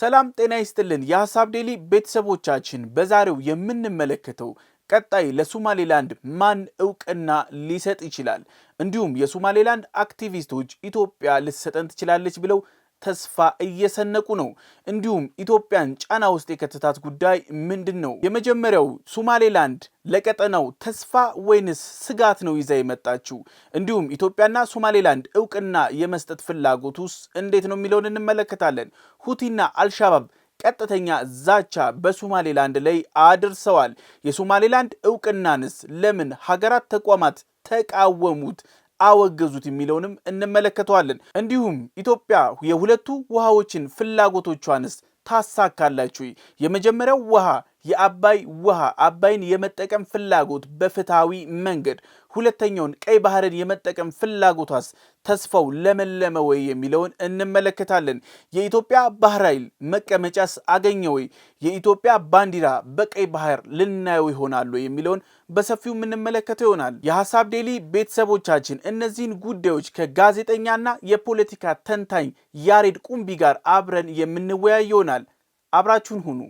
ሰላም ጤና ይስጥልን የሐሳብ ዴሊ ቤተሰቦቻችን በዛሬው የምንመለከተው ቀጣይ ለሶማሌላንድ ማን እውቅና ሊሰጥ ይችላል እንዲሁም የሶማሌላንድ አክቲቪስቶች ኢትዮጵያ ልትሰጠን ትችላለች ብለው ተስፋ እየሰነቁ ነው እንዲሁም ኢትዮጵያን ጫና ውስጥ የከተታት ጉዳይ ምንድነው የመጀመሪያው ሶማሌላንድ ለቀጠናው ተስፋ ወይንስ ስጋት ነው ይዛ የመጣችው እንዲሁም ኢትዮጵያና ሶማሌላንድ እውቅና የመስጠት ፍላጎቱስ እንዴት ነው የሚለውን እንመለከታለን ሁቲና አልሻባብ ቀጥተኛ ዛቻ በሶማሌላንድ ላይ አድርሰዋል የሶማሌላንድ እውቅናንስ ለምን ሀገራት ተቋማት ተቃወሙት አወገዙት የሚለውንም እንመለከተዋለን እንዲሁም ኢትዮጵያ የሁለቱ ውሃዎችን ፍላጎቶቿንስ ታሳካላችሁ የመጀመሪያው ውሃ የአባይ ውሃ አባይን የመጠቀም ፍላጎት በፍትሃዊ መንገድ ሁለተኛውን ቀይ ባህርን የመጠቀም ፍላጎቷስ ተስፋው ለመለመ ወይ የሚለውን እንመለከታለን የኢትዮጵያ ባህር ኃይል መቀመጫስ አገኘ ወይ የኢትዮጵያ ባንዲራ በቀይ ባህር ልናየው ይሆናል የሚለውን በሰፊው የምንመለከተው ይሆናል የሐሳብ ዴሊ ቤተሰቦቻችን እነዚህን ጉዳዮች ከጋዜጠኛና የፖለቲካ ተንታኝ ያሬድ ቁምቢ ጋር አብረን የምንወያይ ይሆናል አብራችሁን ሁኑ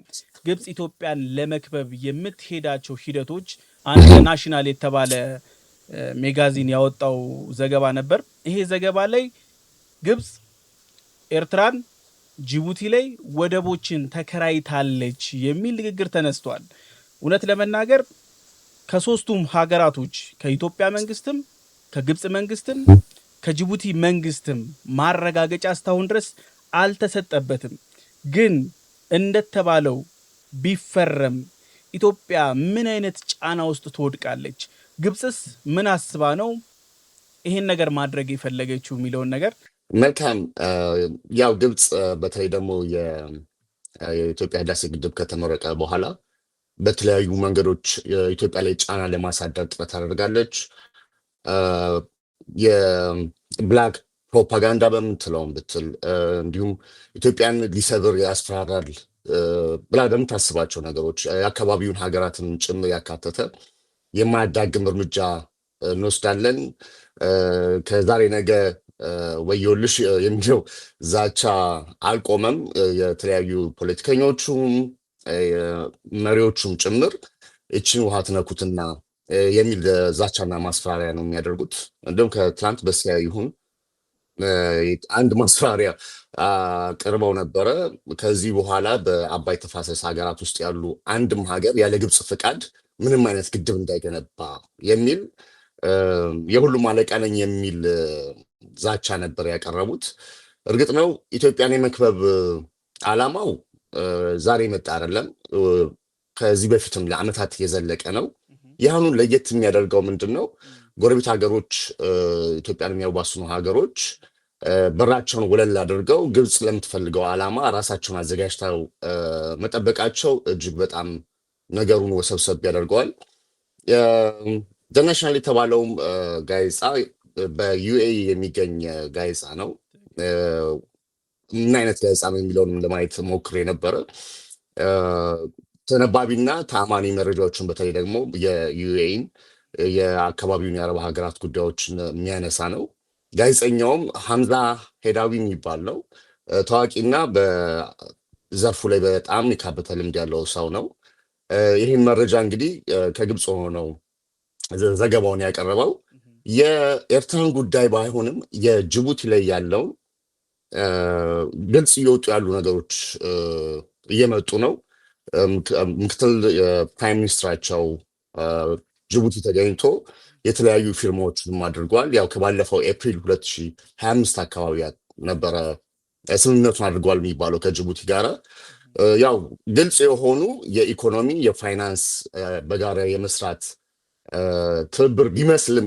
ግብጽ ኢትዮጵያን ለመክበብ የምትሄዳቸው ሂደቶች አንድ ናሽናል የተባለ ሜጋዚን ያወጣው ዘገባ ነበር ይሄ ዘገባ ላይ ግብጽ ኤርትራን ጅቡቲ ላይ ወደቦችን ተከራይታለች የሚል ንግግር ተነስቷል እውነት ለመናገር ከሶስቱም ሀገራቶች ከኢትዮጵያ መንግስትም ከግብጽ መንግስትም ከጅቡቲ መንግስትም ማረጋገጫ እስካሁን ድረስ አልተሰጠበትም ግን እንደተባለው ቢፈረም ኢትዮጵያ ምን አይነት ጫና ውስጥ ትወድቃለች ግብጽስ ምን አስባ ነው ይሄን ነገር ማድረግ የፈለገችው የሚለውን ነገር መልካም ያው ግብጽ በተለይ ደግሞ የኢትዮጵያ ህዳሴ ግድብ ከተመረቀ በኋላ በተለያዩ መንገዶች የኢትዮጵያ ላይ ጫና ለማሳደር ጥረት አድርጋለች የብላክ ፕሮፓጋንዳ በምትለውም ብትል እንዲሁም ኢትዮጵያን ሊሰብር ያስፈራራል ብላ በምታስባቸው ነገሮች የአካባቢውን ሀገራትን ጭምር ያካተተ የማያዳግም እርምጃ እንወስዳለን ከዛሬ ነገ ወዮልሽ የሚለው ዛቻ አልቆመም የተለያዩ ፖለቲከኞቹም መሪዎቹም ጭምር እቺን ውሃ ትነኩትና የሚል ዛቻና ማስፈራሪያ ነው የሚያደርጉት እንደውም ከትላንት በስቲያ ይሁን አንድ ማስፈራሪያ ቀርበው ነበረ ከዚህ በኋላ በአባይ ተፋሰስ ሀገራት ውስጥ ያሉ አንድም ሀገር ያለ ግብጽ ፍቃድ ምንም አይነት ግድብ እንዳይገነባ የሚል የሁሉም አለቃ ነኝ የሚል ዛቻ ነበር ያቀረቡት እርግጥ ነው ኢትዮጵያን የመክበብ ዓላማው ዛሬ መጣ አይደለም ከዚህ በፊትም ለአመታት የዘለቀ ነው ያሁን ለየት የሚያደርገው ምንድነው ጎረቤት ሀገሮች ኢትዮጵያን የሚያዋስኑ ሀገሮች በራቸውን ወለል አድርገው ግብጽ ለምትፈልገው ዓላማ ራሳቸውን አዘጋጅተው መጠበቃቸው እጅግ በጣም ነገሩን ወሰብሰብ ያደርገዋል ኢንተርናሽናል የተባለውም ጋዜጣ በዩኤኢ የሚገኝ ጋዜጣ ነው ምን አይነት ጋዜጣ ነው የሚለውንም ለማየት ሞክሬ ነበረ ተነባቢና ታማኒ መረጃዎችን በተለይ ደግሞ የዩኤኢን የአካባቢውን የአረብ ሀገራት ጉዳዮችን የሚያነሳ ነው ጋዜጠኛውም ሐምዛ ሄዳዊ የሚባል ነው ታዋቂና በዘርፉ ላይ በጣም የካበተ ልምድ ያለው ሰው ነው ይህን መረጃ እንግዲህ ከግብጽ ሆነው ዘገባውን ያቀረበው የኤርትራን ጉዳይ ባይሆንም የጅቡቲ ላይ ያለው ግልጽ እየወጡ ያሉ ነገሮች እየመጡ ነው ምክትል ፕራይም ሚኒስትራቸው ጅቡቲ ተገኝቶ የተለያዩ ፊርማዎችንም አድርጓል ያው ከባለፈው ኤፕሪል 2025 አካባቢ ነበረ ስምምነቱን አድርጓል የሚባለው ከጅቡቲ ጋር ያው ግልጽ የሆኑ የኢኮኖሚ የፋይናንስ በጋራ የመስራት ትብብር ቢመስልም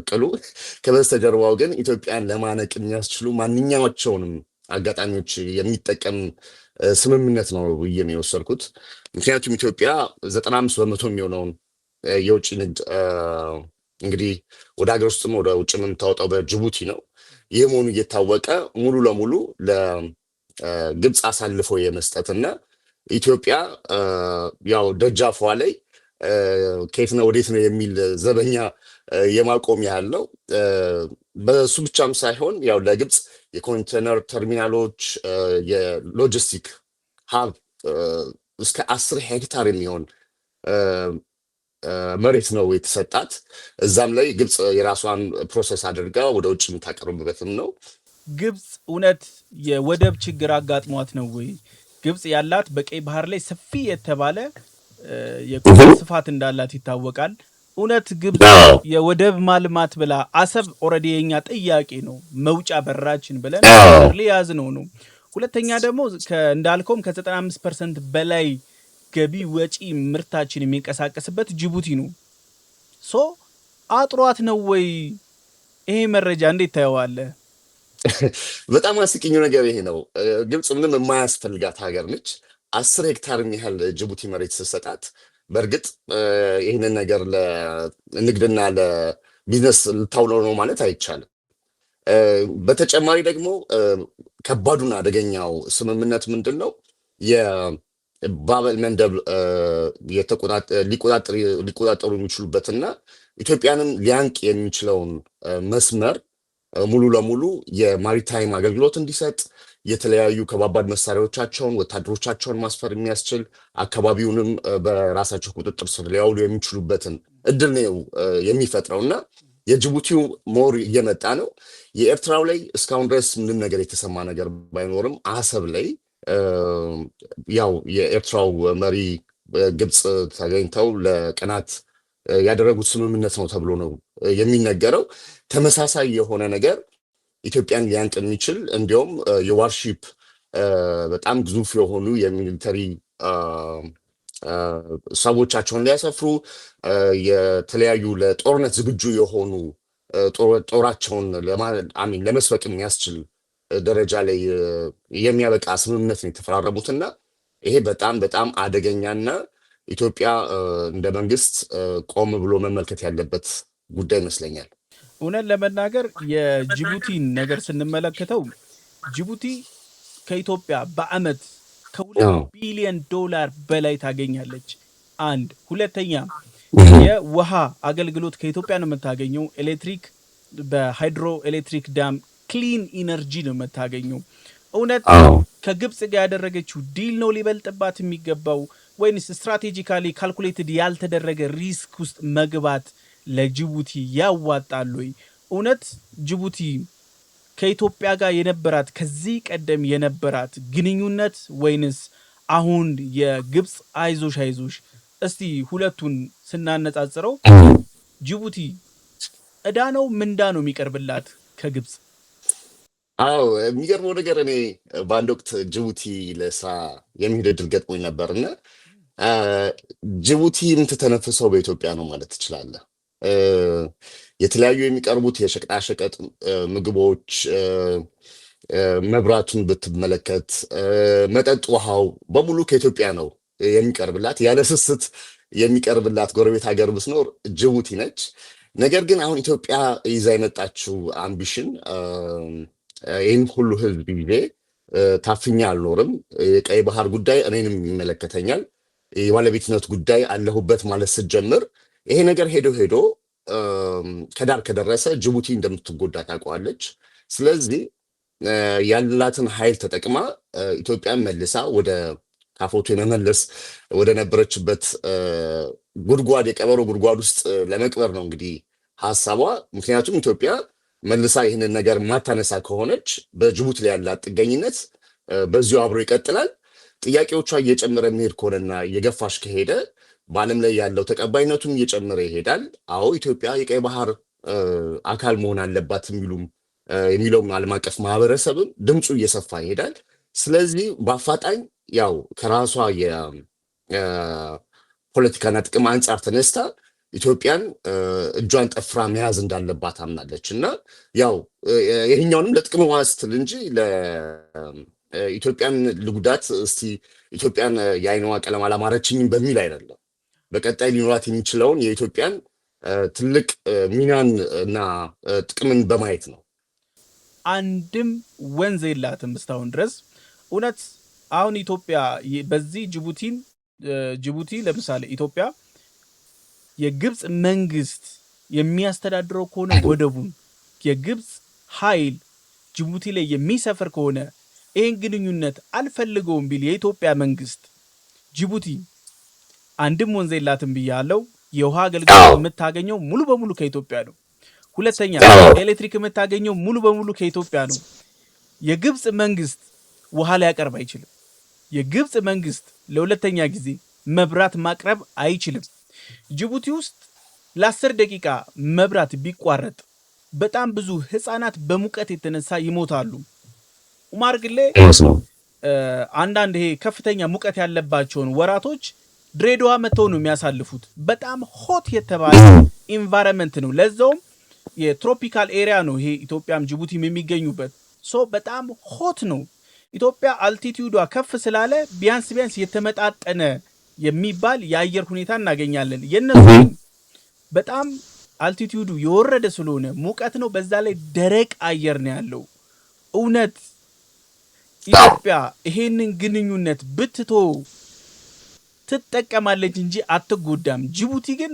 ቅሉ ከበስተጀርባው ግን ኢትዮጵያን ለማነቅ የሚያስችሉ ማንኛዎቹንም አጋጣሚዎች የሚጠቀም ስምምነት ነው ብዬ ነው የወሰድኩት ምክንያቱም ኢትዮጵያ 95% የሚሆነውን የውጭ ንግድ እንግዲህ ወደ ሀገር ውስጥም ወደ ውጭ የምታወጣው በጅቡቲ ነው ይህ መሆኑ እየታወቀ ሙሉ ለሙሉ ለግብጽ አሳልፎ የመስጠትና ኢትዮጵያ ያው ደጃፏ ላይ ከየት ነው ወዴት ነው የሚል ዘበኛ የማቆም ያለው በሱ ብቻም ሳይሆን ያው ለግብጽ የኮንቴነር ተርሚናሎች የሎጂስቲክ ሀብት እስከ 10 ሄክታር የሚሆን መሬት ነው የተሰጣት። እዛም ላይ ግብፅ የራሷን ፕሮሰስ አድርጋ ወደ ውጭ የምታቀርብበትም ነው። ግብፅ እውነት የወደብ ችግር አጋጥሟት ነው ወይ? ግብፅ ያላት በቀይ ባህር ላይ ሰፊ የተባለ የቆዳ ስፋት እንዳላት ይታወቃል። እውነት ግብፅ የወደብ ማልማት ብላ አሰብ ኦልሬዲ የኛ ጥያቄ ነው፣ መውጫ በራችን ብለን ሊያዝ ነው። ሁለተኛ ደግሞ እንዳልከውም ከ95% በላይ ገቢ ወጪ ምርታችን የሚንቀሳቀስበት ጅቡቲ ነው። ሶ አጥሯት ነው ወይ? ይሄ መረጃ እንዴት ታየዋለህ? በጣም አስቂኙ ነገር ይሄ ነው። ግብፅ ምንም የማያስፈልጋት ሀገር ነች። 10 ሄክታር ያህል ጅቡቲ መሬት ስትሰጣት፣ በእርግጥ ይህንን ነገር ለንግድና ለቢዝነስ ልታውለው ነው ማለት አይቻልም። በተጨማሪ ደግሞ ከባዱና አደገኛው ስምምነት ምንድን ነው? የባበል መንደብ ሊቆጣጠሩ የሚችሉበትና ኢትዮጵያንም ሊያንቅ የሚችለውን መስመር ሙሉ ለሙሉ የማሪታይም አገልግሎት እንዲሰጥ፣ የተለያዩ ከባባድ መሳሪያዎቻቸውን ወታደሮቻቸውን ማስፈር የሚያስችል አካባቢውንም በራሳቸው ቁጥጥር ስር ሊያውሉ የሚችሉበትን እድል ነው የሚፈጥረው እና የጅቡቲው ሞር እየመጣ ነው። የኤርትራው ላይ እስካሁን ድረስ ምንም ነገር የተሰማ ነገር ባይኖርም አሰብ ላይ ያው የኤርትራው መሪ ግብፅ ተገኝተው ለቀናት ያደረጉት ስምምነት ነው ተብሎ ነው የሚነገረው። ተመሳሳይ የሆነ ነገር ኢትዮጵያን ሊያንቅ የሚችል እንዲሁም የዋርሺፕ በጣም ግዙፍ የሆኑ የሚሊተሪ ሰዎቻቸውን ሊያሰፍሩ የተለያዩ ለጦርነት ዝግጁ የሆኑ ጦራቸውን ለመስበቅ የሚያስችል ደረጃ ላይ የሚያበቃ ስምምነት ነው የተፈራረሙትና ይሄ በጣም በጣም አደገኛና ኢትዮጵያ እንደ መንግስት ቆም ብሎ መመልከት ያለበት ጉዳይ ይመስለኛል። እውነት ለመናገር የጅቡቲን ነገር ስንመለከተው ጅቡቲ ከኢትዮጵያ በአመት ከ2 ቢሊዮን ዶላር በላይ ታገኛለች። አንድ ሁለተኛ የውሃ አገልግሎት ከኢትዮጵያ ነው የምታገኘው። ኤሌክትሪክ በሃይድሮ ኤሌክትሪክ ዳም ክሊን ኢነርጂ ነው የምታገኘው። እውነት ከግብፅ ጋር ያደረገችው ዲል ነው ሊበልጥባት የሚገባው ወይንስ ስትራቴጂካሊ ካልኩሌትድ ያልተደረገ ሪስክ ውስጥ መግባት ለጅቡቲ ያዋጣል ወይ? እውነት ጅቡቲ ከኢትዮጵያ ጋር የነበራት ከዚህ ቀደም የነበራት ግንኙነት ወይንስ አሁን የግብፅ አይዞሽ እስቲ ሁለቱን ስናነጻጽረው ጅቡቲ እዳ ነው ምንዳ ነው የሚቀርብላት ከግብፅ? አዎ የሚገርመው ነገር እኔ በአንድ ወቅት ጅቡቲ ለስራ የሚሄድ እድል ገጥሞኝ ነበርና ጅቡቲ የምትተነፍሰው በኢትዮጵያ ነው ማለት ትችላለህ። የተለያዩ የሚቀርቡት የሸቀጣሸቀጥ ምግቦች፣ መብራቱን ብትመለከት፣ መጠጥ ውሃው በሙሉ ከኢትዮጵያ ነው የሚቀርብላት። ያለ ስስት የሚቀርብላት ጎረቤት ሀገር ብትኖር ጅቡቲ ነች። ነገር ግን አሁን ኢትዮጵያ ይዛ የመጣችው አምቢሽን ይህን ሁሉ ህዝብ ጊዜ ታፍኛ አልኖርም፣ የቀይ ባህር ጉዳይ እኔንም ይመለከተኛል፣ የባለቤትነት ጉዳይ አለሁበት ማለት ስትጀምር ይሄ ነገር ሄዶ ከዳር ከደረሰ ጅቡቲ እንደምትጎዳ ታውቀዋለች። ስለዚህ ያላትን ኃይል ተጠቅማ ኢትዮጵያን መልሳ ወደ ካፎቱ የመመለስ ወደ ነበረችበት ጉድጓድ የቀበሮ ጉድጓድ ውስጥ ለመቅበር ነው እንግዲህ ሀሳቧ። ምክንያቱም ኢትዮጵያ መልሳ ይህንን ነገር ማታነሳ ከሆነች በጅቡቲ ላይ ያላት ጥገኝነት በዚሁ አብሮ ይቀጥላል። ጥያቄዎቿ እየጨመረ የሚሄድ ከሆነና እየገፋሽ ከሄደ በዓለም ላይ ያለው ተቀባይነቱም እየጨመረ ይሄዳል። አዎ ኢትዮጵያ የቀይ ባህር አካል መሆን አለባት የሚለውም ዓለም አቀፍ ማህበረሰብም ድምፁ እየሰፋ ይሄዳል። ስለዚህ በአፋጣኝ ያው ከራሷ የፖለቲካና ጥቅም አንጻር ተነስታ ኢትዮጵያን እጇን ጠፍራ መያዝ እንዳለባት አምናለች እና ያው ይህኛውንም ለጥቅም ስትል እንጂ ለኢትዮጵያን ልጉዳት እስቲ ኢትዮጵያን የአይነዋ ቀለም አላማረችኝም በሚል አይደለም። በቀጣይ ሊኖራት የሚችለውን የኢትዮጵያን ትልቅ ሚናን እና ጥቅምን በማየት ነው። አንድም ወንዝ የላትም እስካሁን ድረስ። እውነት አሁን ኢትዮጵያ በዚህ ጅቡቲ ለምሳሌ ኢትዮጵያ የግብፅ መንግስት የሚያስተዳድረው ከሆነ ወደቡን የግብፅ ኃይል ጅቡቲ ላይ የሚሰፍር ከሆነ ይህን ግንኙነት አልፈልገውም ቢል የኢትዮጵያ መንግስት ጅቡቲ አንድም ወንዝ የላትም ብያለው። የውሃ አገልግሎት የምታገኘው ሙሉ በሙሉ ከኢትዮጵያ ነው። ሁለተኛ ኤሌክትሪክ የምታገኘው ሙሉ በሙሉ ከኢትዮጵያ ነው። የግብጽ መንግስት ውሃ ሊያቀርብ አይችልም። የግብጽ መንግስት ለሁለተኛ ጊዜ መብራት ማቅረብ አይችልም። ጅቡቲ ውስጥ ለ10 ደቂቃ መብራት ቢቋረጥ በጣም ብዙ ህፃናት በሙቀት የተነሳ ይሞታሉ። ኡማር ግሌ አንዳንድ ይሄ ከፍተኛ ሙቀት ያለባቸውን ወራቶች ድሬዳዋ መተው ነው የሚያሳልፉት። በጣም ሆት የተባለ ኢንቫይሮንመንት ነው። ለዛውም የትሮፒካል ኤሪያ ነው ይሄ ኢትዮጵያም ጅቡቲም የሚገኙበት። በጣም ሆት ነው። ኢትዮጵያ አልቲቲዩዷ ከፍ ስላለ ቢያንስ የተመጣጠነ የሚባል የአየር ሁኔታ እናገኛለን። የነሱ በጣም አልቲቲዩዱ የወረደ ስለሆነ ሙቀት ነው። በዛ ላይ ደረቅ አየር ነው ያለው። እውነት ኢትዮጵያ ይሄንን ግንኙነት ብትቶ ትጠቀማለች እንጂ አትጎዳም። ጅቡቲ ግን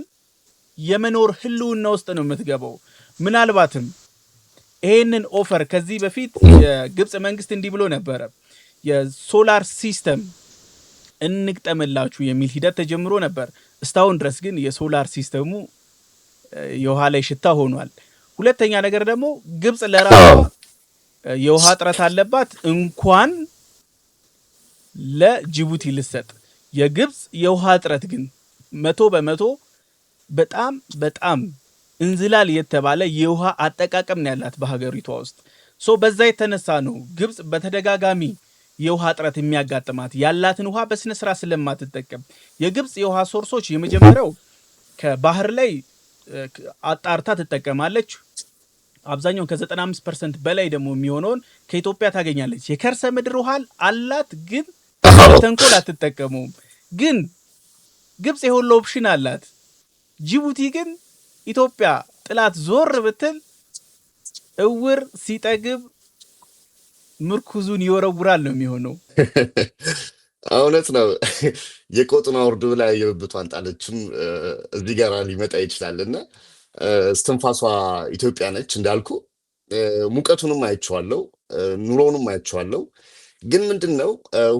የመኖር ህልውና ውስጥ ነው የምትገባው። ምናልባትም ይሄንን ኦፈር ከዚህ በፊት የግብጽ መንግስት እንዲህ ብሎ ነበረ፣ የሶላር ሲስተም እንግጠምላችሁ የሚል ሂደት ተጀምሮ ነበር። እስካሁን ድረስ ግን የሶላር ሲስተሙ የውሃ ላይ ሽታ ሆኗል። ሁለተኛ ነገር ደግሞ ግብጽ ለራሷ የውሃ እጥረት አለባት፣ እንኳን ለጅቡቲ ልሰጥ። የግብጽ የውሃ እጥረት ግን 100% በጣም በጣም እንዝላል የተባለ የውሃ አጠቃቀም ነው ያላት በሀገሪቷ ውስጥ። በዛ የተነሳ ነው ግብጽ በተደጋጋሚ የውሃ እጥረት የሚያጋጥማት፣ ያላትን ውሃ በስነ ስርዓት ስለማትጠቀም። የግብጽ የውሃ ሶርሶች የመጀመሪያው ከባህር ላይ አጣርታ ትጠቀማለች። አብዛኛውን ከ95% በላይ ደግሞ የሚሆነውን ከኢትዮጵያ ታገኛለች። የከርሰ ምድር ውሃ አላት፣ ግን ተንኮል አትጠቀሙም። ግን ግብጽ የሁሉ ኦፕሽን አላት። ጅቡቲ ግን ኢትዮጵያ ጥላት ዞር ብትል እውር ሲጠግብ ምርኩዙን ይወረውራል ነው የሚሆነው። እውነት ነው። የቆጡን አውርድ ብላ የብብቷን ጣለችም እዚህ ጋር ሊመጣ ይችላልና እስትንፋሷ ኢትዮጵያ ነች እንዳልኩ። ሙቀቱንም አይቼዋለሁ፣ ኑሮውንም አይቼዋለሁ። ግን ምንድነው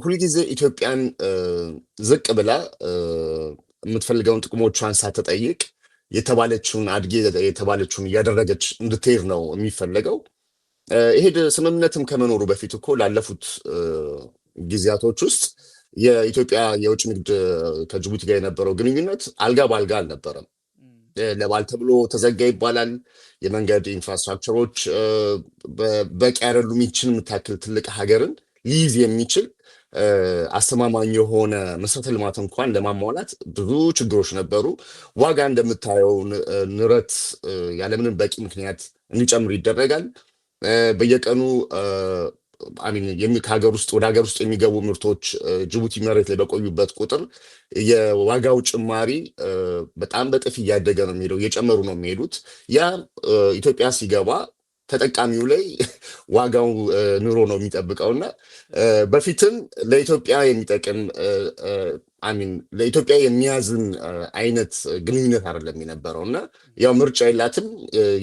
ሁልጊዜ ኢትዮጵያን ዝቅ ብላ የምትፈልገውን ጥቅሞቿን ሳትጠይቅ የተባለችውን አድጌ የተባለችውን እያደረገች እንድትሄድ ነው የሚፈለገው። ይሄ ስምምነትም ከመኖሩ በፊት እኮ ላለፉት ጊዜያቶች ውስጥ የኢትዮጵያ የውጭ ንግድ ከጅቡቲ ጋር የነበረው ግንኙነት አልጋ ባልጋ አልነበረም። ለባል ተብሎ ተዘጋ ይባላል። የመንገድ ኢንፍራስትራክቸሮች በቂ አይደሉም። ይችን የምታክል ትልቅ ሀገርን ሊይዝ የሚችል አስተማማኝ የሆነ መሰረተ ልማት እንኳን ለማሟላት ብዙ ችግሮች ነበሩ። ዋጋ እንደምታየው ንረት ያለምንም በቂ ምክንያት እንዲጨምር ይደረጋል። በየቀኑ ከሀገር ውስጥ ወደ ሀገር ውስጥ የሚገቡ ምርቶች ጅቡቲ መሬት ላይ በቆዩበት ቁጥር የዋጋው ጭማሪ በጣም በጥፍ እያደገ ነው የሚሄደው፣ እየጨመሩ ነው የሚሄዱት። ያ ኢትዮጵያ ሲገባ ተጠቃሚው ላይ ዋጋው ኑሮ ነው የሚጠብቀውና በፊትም ለኢትዮጵያ የሚጠቅም ለኢትዮጵያ የሚያዝን አይነት ግንኙነት አይደለም የነበረውና ያው ምርጫ የላትም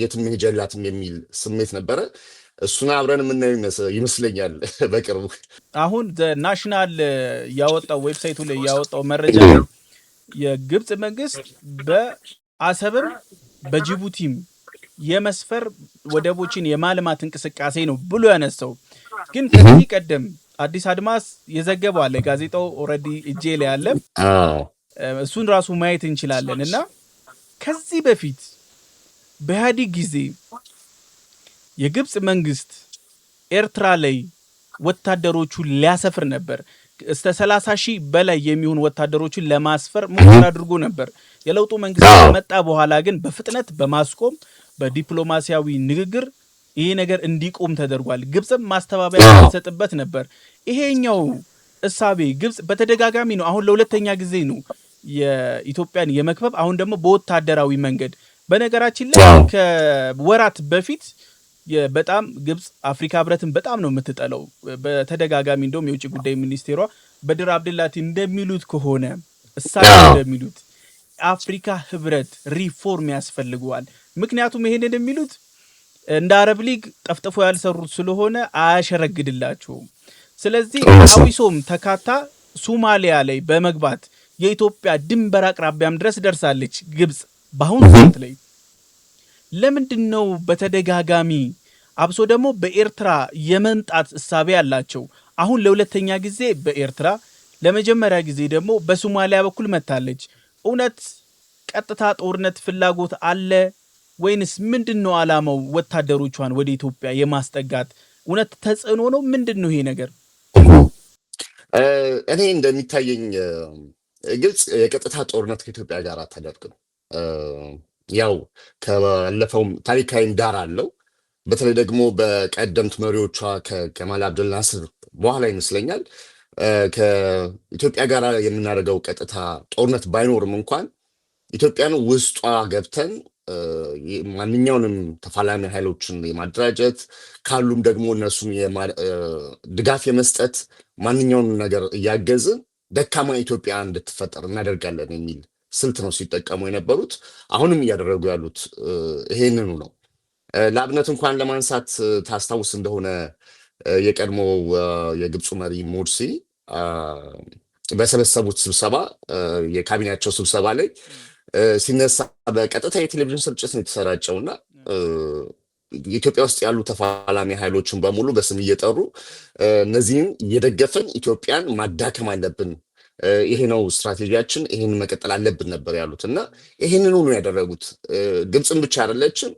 የትም መሄጃ የላትም የሚል ስሜት ነበረ። እሱን አብረን የምናየው ይመስለኛል በቅርቡ። አሁን ናሽናል ያወጣው ዌብሳይቱ ላይ ያወጣው መረጃ የግብጽ መንግስት በአሰብም በጅቡቲም የመስፈር ወደቦችን የማልማት እንቅስቃሴ ነው ብሎ ያነሳው። ግን ከዚህ ቀደም አዲስ አድማስ የዘገበው አለ፣ ጋዜጣው ኦልሬዲ እጄ ላይ አለ፣ እሱን ራሱ ማየት እንችላለን። እና ከዚህ በፊት በኢህአዴግ ጊዜ የግብጽ መንግስት ኤርትራ ላይ ወታደሮቹን ሊያሰፍር ነበር። እስከ 30,000 በላይ የሚሆኑ ወታደሮችን ለማስፈር ሙከራ አድርጎ ነበር። የለውጡ መንግስት ከመጣ በኋላ ግን በፍጥነት በማስቆም በዲፕሎማሲያዊ ንግግር ይሄ ነገር እንዲቆም ተደርጓል። ግብጽም ማስተባበያ ተሰጥበት ነበር። ይሄኛው እሳቤ ግብጽ በተደጋጋሚ ነው፣ አሁን ለሁለተኛ ጊዜ ነው የኢትዮጵያን የመክበብ፣ አሁን ደግሞ በወታደራዊ መንገድ። በነገራችን ላይ ከወራት በፊት በጣም ግብጽ አፍሪካ ህብረትን በጣም ነው የምትጠላው። በተደጋጋሚ እንደውም የውጭ ጉዳይ ሚኒስቴሯ በድር አብደላቲ እንደሚሉት ከሆነ እሳቸው እንደሚሉት አፍሪካ ህብረት ሪፎርም ያስፈልገዋል። ምክንያቱም ይሄንን የሚሉት እንደ አረብ ሊግ ጠፍጥፎ ያልሰሩት ስለሆነ አያሸረግድላቸውም። ስለዚህ እውነት ነው። አዊሶም ተካታ ሶማሊያ ላይ በመግባት የኢትዮጵያ ድንበር አቅራቢያም ድረስ ደርሳለች ግብጽ በአሁኑ ሰዓት ላይ። ለምንድን ነው በተደጋጋሚ አብሶ ደግሞ በኤርትራ የመንጣት እሳቤ ያላቸው? አሁን ለሁለተኛ ጊዜ በኤርትራ ለመጀመሪያ ጊዜ ደግሞ በሶማሊያ በኩል መታለች። እውነት ቀጥታ ጦርነት ፍላጎት አለ ወይንስ ምንድነው ዓላማው? ወታደሮቿን ወደ ኢትዮጵያ የማስጠጋት እውነት ተጽዕኖ ነው? ምንድነው ይሄ ነገር? እኔ እንደሚታየኝ ግብጽ የቀጥታ ጦርነት ከኢትዮጵያ ጋር አታደርግም። ያው ከባለፈውም ታሪካዊ ዳራ አለው። በተለይ ደግሞ በቀደምት መሪዎቿ ከከማል አብደል ናስር በኋላ ይመስለኛል ከኢትዮጵያ ጋር የምናደርገው ቀጥታ ጦርነት ባይኖርም እንኳን ኢትዮጵያን ውስጧ ገብተን ማንኛውንም ተፋላሚ ኃይሎችን የማደራጀት ካሉም ደግሞ እነሱን ድጋፍ የመስጠት ማንኛውንም ነገር እያገዝን ደካማ ኢትዮጵያ እንድትፈጠር እናደርጋለን የሚል ስልት ነው ሲጠቀሙ የነበሩት። አሁንም እያደረጉ ያሉት ይሄንኑ ነው። ለአብነት እንኳን ለማንሳት ታስታውስ እንደሆነ የቀድሞ የግብፁ መሪ ሞርሲ በሰበሰቡት ስብሰባ የካቢኔያቸው ስብሰባ ላይ ሲነሳ በቀጥታ የቴሌቪዥን ስርጭት ነው የተሰራጨው እና ኢትዮጵያ ውስጥ ያሉ ተፋላሚ ኃይሎችን በሙሉ በስም እየጠሩ እነዚህን እየደገፈን ኢትዮጵያን ማዳከም አለብን፣ ይሄ ነው ስትራቴጂያችን፣ ይሄን መቀጠል አለብን ነበር ያሉት እና ይሄንን ነው ያደረጉት። ግብፅን ብቻ አይደለችም።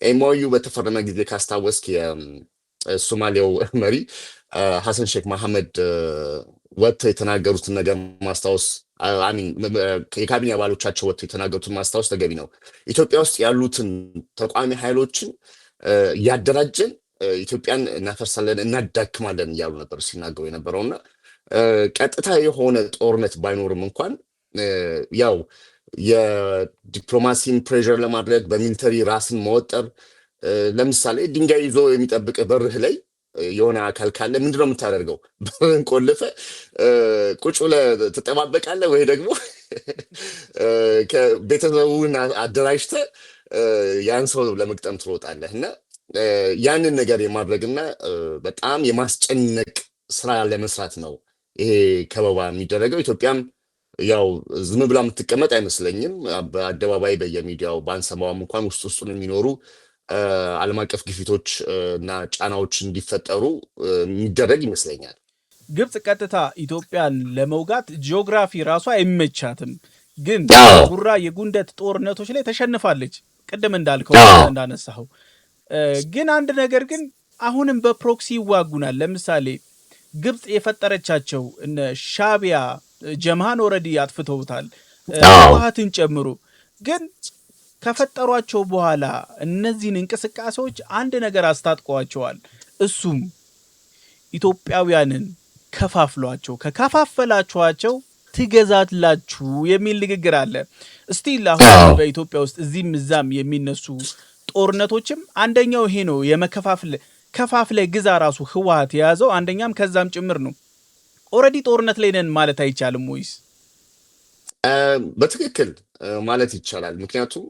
ኤምኦዩ በተፈረመ ጊዜ ካስታወስክ የሶማሊያው መሪ ሐሰን ሼክ መሐመድ ወጥተው የተናገሩትን ነገር ማስታወስ የካቢኔ አባሎቻቸው ወጥተው የተናገሩትን ማስታወስ ተገቢ ነው። ኢትዮጵያ ውስጥ ያሉትን ተቋሚ ኃይሎችን እያደራጀን ኢትዮጵያን እናፈርሳለን፣ እናዳክማለን እያሉ ነበር ሲናገሩ የነበረውና ቀጥታ የሆነ ጦርነት ባይኖርም እንኳን ያው የዲፕሎማሲን ፕሬዠር ለማድረግ በሚሊተሪ ራስን መወጠር፣ ለምሳሌ ድንጋይ ይዞ የሚጠብቅ በርህ ላይ የሆነ አካል ካለ ምንድነው የምታደርገው? በርን ቆልፈ ቁጭ ብለህ ትጠባበቃለህ ወይ ደግሞ ከቤተሰቡን አደራጅተህ ያን ሰው ለመግጠም ትሮጣለህ። እና ያንን ነገር የማድረግና በጣም የማስጨነቅ ስራ ለመስራት ነው ይሄ ከበባ የሚደረገው። ኢትዮጵያም ያው ዝም ብላ የምትቀመጥ አይመስለኝም። በአደባባይ በየሚዲያው ባንሰማውም እንኳን ውስጥ ውስጡን የሚኖሩ ዓለም አቀፍ ግፊቶች እና ጫናዎች እንዲፈጠሩ የሚደረግ ይመስለኛል። ግብጽ ቀጥታ ኢትዮጵያን ለመውጋት ጂኦግራፊ ራሷ አይመቻትም፣ ግን ጉራ የጉንደት ጦርነቶች ላይ ተሸንፋለች። ቅድም እንዳልከው እንዳነሳው ግን አንድ ነገር ግን አሁንም በፕሮክሲ ይዋጉናል። ለምሳሌ ግብጽ የፈጠረቻቸው እነ ሻቢያ ጀምሃን ኦልሬዲ አጥፍተውታል ህወሓትን ጨምሮ። ግን ከፈጠሯቸው በኋላ እነዚህን እንቅስቃሴዎች አንድ ነገር አስታጥቀዋቸዋል። እሱም ኢትዮጵያውያንን ከፋፍሏቸው፣ ከከፋፈላችኋቸው ትገዛላችሁ የሚል ንግግር አለ። እስቲል አሁን በኢትዮጵያ ውስጥ እዚህም እዛም የሚነሱ ጦርነቶችም አንደኛው ይሄ ነው። ከፋፍለ ግዛ ራሱ ህወሓት የያዘው አንደኛም ከዛም ጭምር ነው። ኦልሬዲ ጦርነት ላይ ነን ማለት አይቻልም ወይስ? በትክክል ማለት ይቻላል። ምክንያቱም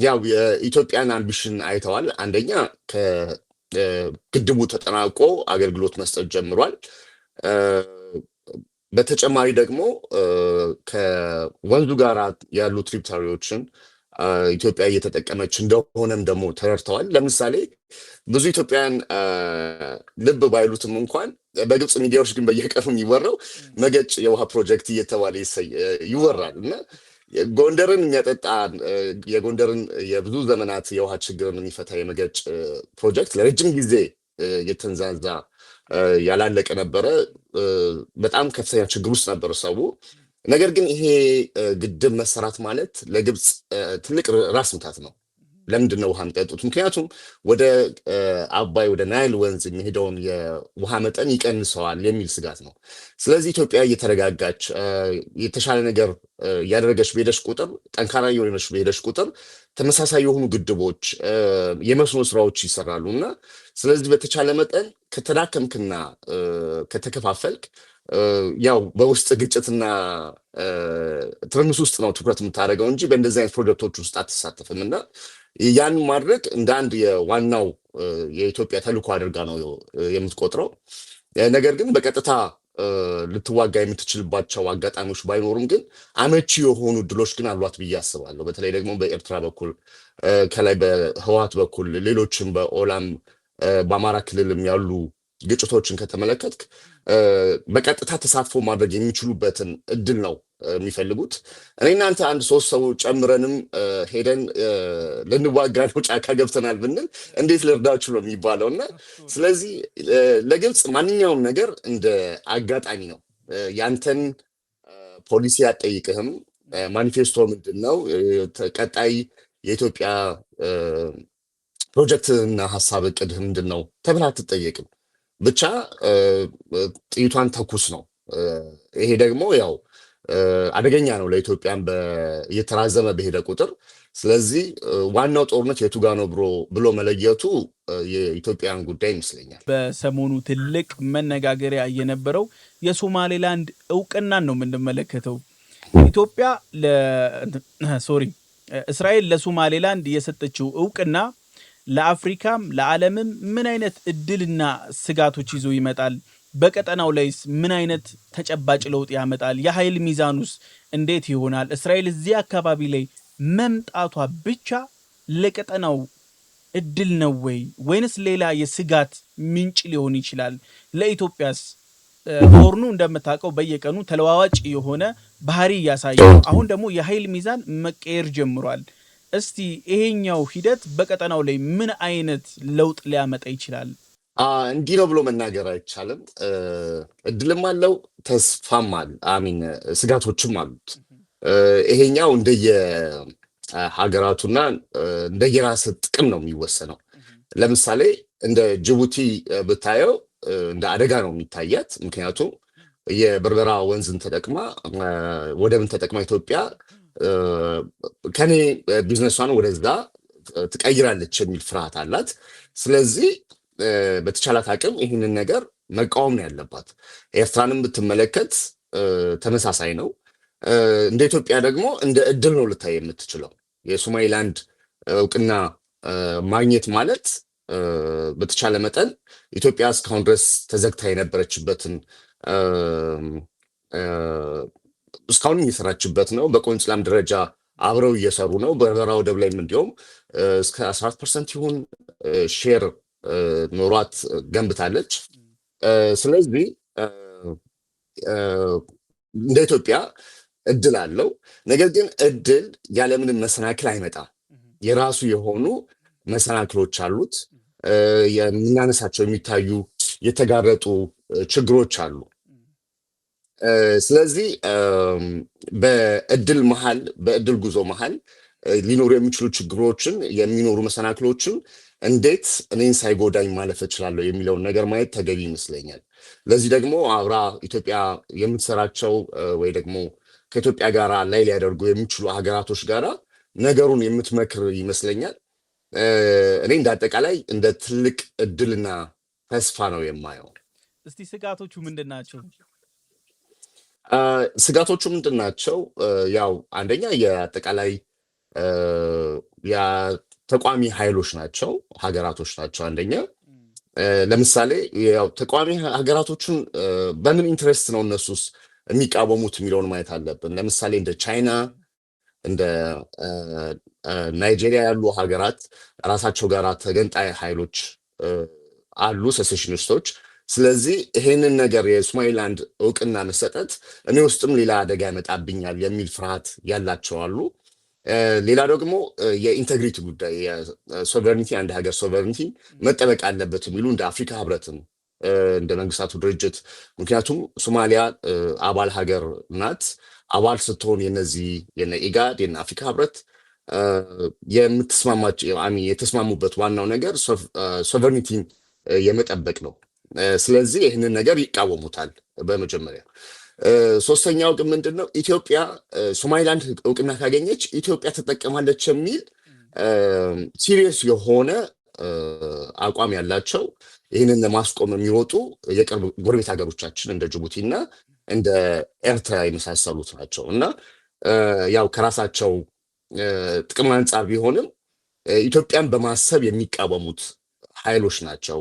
ያው የኢትዮጵያን አምቢሽን አይተዋል። አንደኛ ከግድቡ ተጠናቆ አገልግሎት መስጠት ጀምሯል። በተጨማሪ ደግሞ ከወንዙ ጋር ያሉ ትሪብታሪዎችን ኢትዮጵያ እየተጠቀመች እንደሆነም ደግሞ ተረድተዋል። ለምሳሌ ብዙ ኢትዮጵያውያን ልብ ባይሉትም እንኳን በግብፅ ሚዲያዎች ግን በየቀኑ የሚወራው መገጭ የውሃ ፕሮጀክት እየተባለ ይወራል እና ጎንደርን የሚያጠጣ የጎንደርን የብዙ ዘመናት የውሃ ችግርን የሚፈታ የመገጭ ፕሮጀክት ለረጅም ጊዜ የተንዛዛ ያላለቀ ነበረ። በጣም ከፍተኛ ችግር ውስጥ ነበር ሰው። ነገር ግን ይሄ ግድብ መሰራት ማለት ለግብፅ ትልቅ ራስ ምታት ነው። ለምንድን ነው ውሃ የሚጠጡት? ምክንያቱም ወደ አባይ ወደ ናይል ወንዝ የሚሄደውን የውሃ መጠን ይቀንሰዋል የሚል ስጋት ነው። ስለዚህ ኢትዮጵያ እየተረጋጋች የተሻለ ነገር እያደረገች በሄደች ቁጥር፣ ጠንካራ የሆነች በሄደች ቁጥር ተመሳሳይ የሆኑ ግድቦች፣ የመስኖ ስራዎች ይሰራሉ እና ስለዚህ በተቻለ መጠን ከተዳከምክና ከተከፋፈልክ ያው በውስጥ ግጭትና ትርምስ ውስጥ ነው ትኩረት የምታደርገው እንጂ በእንደዚህ አይነት ፕሮጀክቶች ውስጥ አትሳተፍም። እና ያን ማድረግ እንደ አንድ የዋናው የኢትዮጵያ ተልዕኮ አድርጋ ነው የምትቆጥረው። ነገር ግን በቀጥታ ልትዋጋ የምትችልባቸው አጋጣሚዎች ባይኖሩም ግን አመቺ የሆኑ እድሎች ግን አሏት ብዬ አስባለሁ። በተለይ ደግሞ በኤርትራ በኩል ከላይ በህወሓት በኩል ሌሎችም በኦላም በአማራ ክልልም ያሉ ግጭቶችን ከተመለከትክ በቀጥታ ተሳትፎ ማድረግ የሚችሉበትን እድል ነው የሚፈልጉት። እኔ እናንተ አንድ 3 ሰው ጨምረንም ሄደን ልንዋጋ ነው ጫካ ገብተናል ብንል እንዴት ልርዳችሁ ነው የሚባለው። እና ስለዚህ ለግብፅ ማንኛውም ነገር እንደ አጋጣሚ ነው። ያንተን ፖሊሲ አትጠይቅህም። ማኒፌስቶ ምንድን ነው? ቀጣይ የኢትዮጵያ ፕሮጀክትና ሀሳብ እቅድህ ምንድን ነው ተብላ አትጠየቅም። ብቻ ጥይቷን ተኩስ ነው። ይሄ ደግሞ ያው አደገኛ ነው ለኢትዮጵያን እየተራዘመ በሄደ ቁጥር። ስለዚህ ዋናው ጦርነት የቱ ጋ ነው ብሎ መለየቱ የኢትዮጵያን ጉዳይ ይመስለኛል። በሰሞኑ ትልቅ መነጋገሪያ የነበረው የሶማሌላንድ እውቅናን ነው የምንመለከተው። ኢትዮጵያ እስራኤል ለሶማሌላንድ የሰጠችው እውቅና ለአፍሪካም ለዓለምም ምን አይነት እድልና ስጋቶች ይዞ ይመጣል? በቀጠናው ላይስ ምን አይነት ተጨባጭ ለውጥ ያመጣል? የኃይል ሚዛኑስ እንዴት ይሆናል? እስራኤል እዚህ አካባቢ ላይ መምጣቷ ብቻ ለቀጠናው እድል ነው ወይንስ ሌላ የስጋት ምንጭ ሊሆን ይችላል? ለኢትዮጵያስ ሆርኑ እንደምታውቀው በየቀኑ ተለዋዋጭ የሆነ ባህሪ እያሳየ አሁን ደግሞ የኃይል ሚዛን መቀየር ጀምሯል። እስቲ ይሄኛው ሂደት በቀጠናው ላይ ምን አይነት ለውጥ ሊያመጣ ይችላል? እንዲህ ነው ብሎ መናገር አይቻልም። እድልም አለው፣ ተስፋም ስጋቶችም አሉት። ይሄኛው እንደየ ሀገራቱና እንደየራስ ጥቅም ነው የሚወሰነው። ለምሳሌ እንደ ጅቡቲ ብታየው እንደ አደጋ ነው የሚታያት። ምክንያቱም የበርበራ ወንዝን ተጠቅማ ወደብን ተጠቅማ ኢትዮጵያ ከኔ ቢዝነሷን ወደዛ ትቀይራለች የሚል ፍርሃት አላት። ስለዚህ በተቻላት አቅም ይህንን ነገር መቃወም ነው ያለባት። ኤርትራንም ብትመለከት ተመሳሳይ ነው። እንደ ኢትዮጵያ ደግሞ እንደ እድል ነው ልታይ የምትችለው። የሶማሊላንድ እውቅና ማግኘት ማለት በተቻለ መጠን ኢትዮጵያ እስካሁን ድረስ ተዘግታ የነበረችበትን እስካሁን እየሰራችበት ነው። በቆንስላም ደረጃ አብረው እየሰሩ ነው። በበርበራ ወደብ ላይም እንዲሁም እስከ 14% ይሁን ሼር ኖሯት ገንብታለች። ስለዚህ እንደ ኢትዮጵያ እድል አለው። ነገር ግን እድል ያለምንም መሰናክል አይመጣም። የራሱ የሆኑ መሰናክሎች አሉት። የምናነሳቸው የሚታዩ የተጋረጡ ችግሮች አሉ። ስለዚህ በእድል ጉዞ መሃል ሊኖሩ የሚችሉ ችግሮችን የሚኖሩ መሰናክሎችን እንዴት እኔን ሳይጎዳኝ ማለፍ እችላለሁ የሚለውን ነገር ማየት ተገቢ ይመስለኛል። ለዚህ ደግሞ አብራ ኢትዮጵያ የምትሰራቸው ወይ ደግሞ ከኢትዮጵያ ጋር ላይ ሊያደርጉ የሚችሉ ሀገራቶች ጋራ ነገሩን የምትመክር ይመስለኛል። እኔ እንደ አጠቃላይ እንደ ትልቅ እድልና ተስፋ ነው የማየው። እስቲ ስጋቶቹ ምንድን ናቸው? ስጋቶቹ ምንድን ናቸው? ያው አንደኛ የአጠቃላይ ተቋሚ ኃይሎች ናቸው፣ ሀገራቶች ናቸው። አንደኛ ለምሳሌ ያው ተቋሚ ሀገራቶችን በምን ኢንትረስት ነው እነሱስ የሚቃወሙት የሚለውን ማየት አለብን። ለምሳሌ እንደ ቻይና እንደ ናይጄሪያ ያሉ ሀገራት ራሳቸው ጋር ተገንጣይ ኃይሎች አሉ፣ ሴሴሽኒስቶች። ስለዚህ ይሄንን ነገር የሶማሊላንድ እውቅና መሰጠት እኔ ውስጥም ሌላ አደጋ ያመጣብኛል የሚል ፍርሃት ያላቸው አሉ። ሌላ ደግሞ የኢንቴግሪቲ ጉዳይ የሶቨሬኒቲ አንድ ሀገር ሶቨሬኒቲ መጠበቅ አለበት የሚሉ እንደ አፍሪካ ህብረትም እንደ መንግስታቱ ድርጅት። ምክንያቱም ሶማሊያ አባል ሀገር ናት። አባል ስትሆን የነዚህ የነ ኢጋድ የነ አፍሪካ ህብረት የተስማሙበት ዋናው ነገር ሶቨሬኒቲን የመጠበቅ ነው። ስለዚህ ይህንን ነገር ይቃወሙታል በመጀመሪያ። ሶስተኛው ግን ምንድን ነው ኢትዮጵያ ሶማሊላንድ እውቅና ካገኘች ኢትዮጵያ ትጠቀማለች የሚል ሲሪየስ የሆነ አቋም ያላቸው ይህንን ለማስቆም የሚወጡ የቅርብ ጎረቤት ሀገሮቻችን እንደ ጅቡቲ እና እንደ ኤርትራ የመሳሰሉት ናቸው እና ያው ከራሳቸው ጥቅም አንጻር ቢሆንም ኢትዮጵያን በማሰብ የሚቃወሙት ኃይሎች ናቸው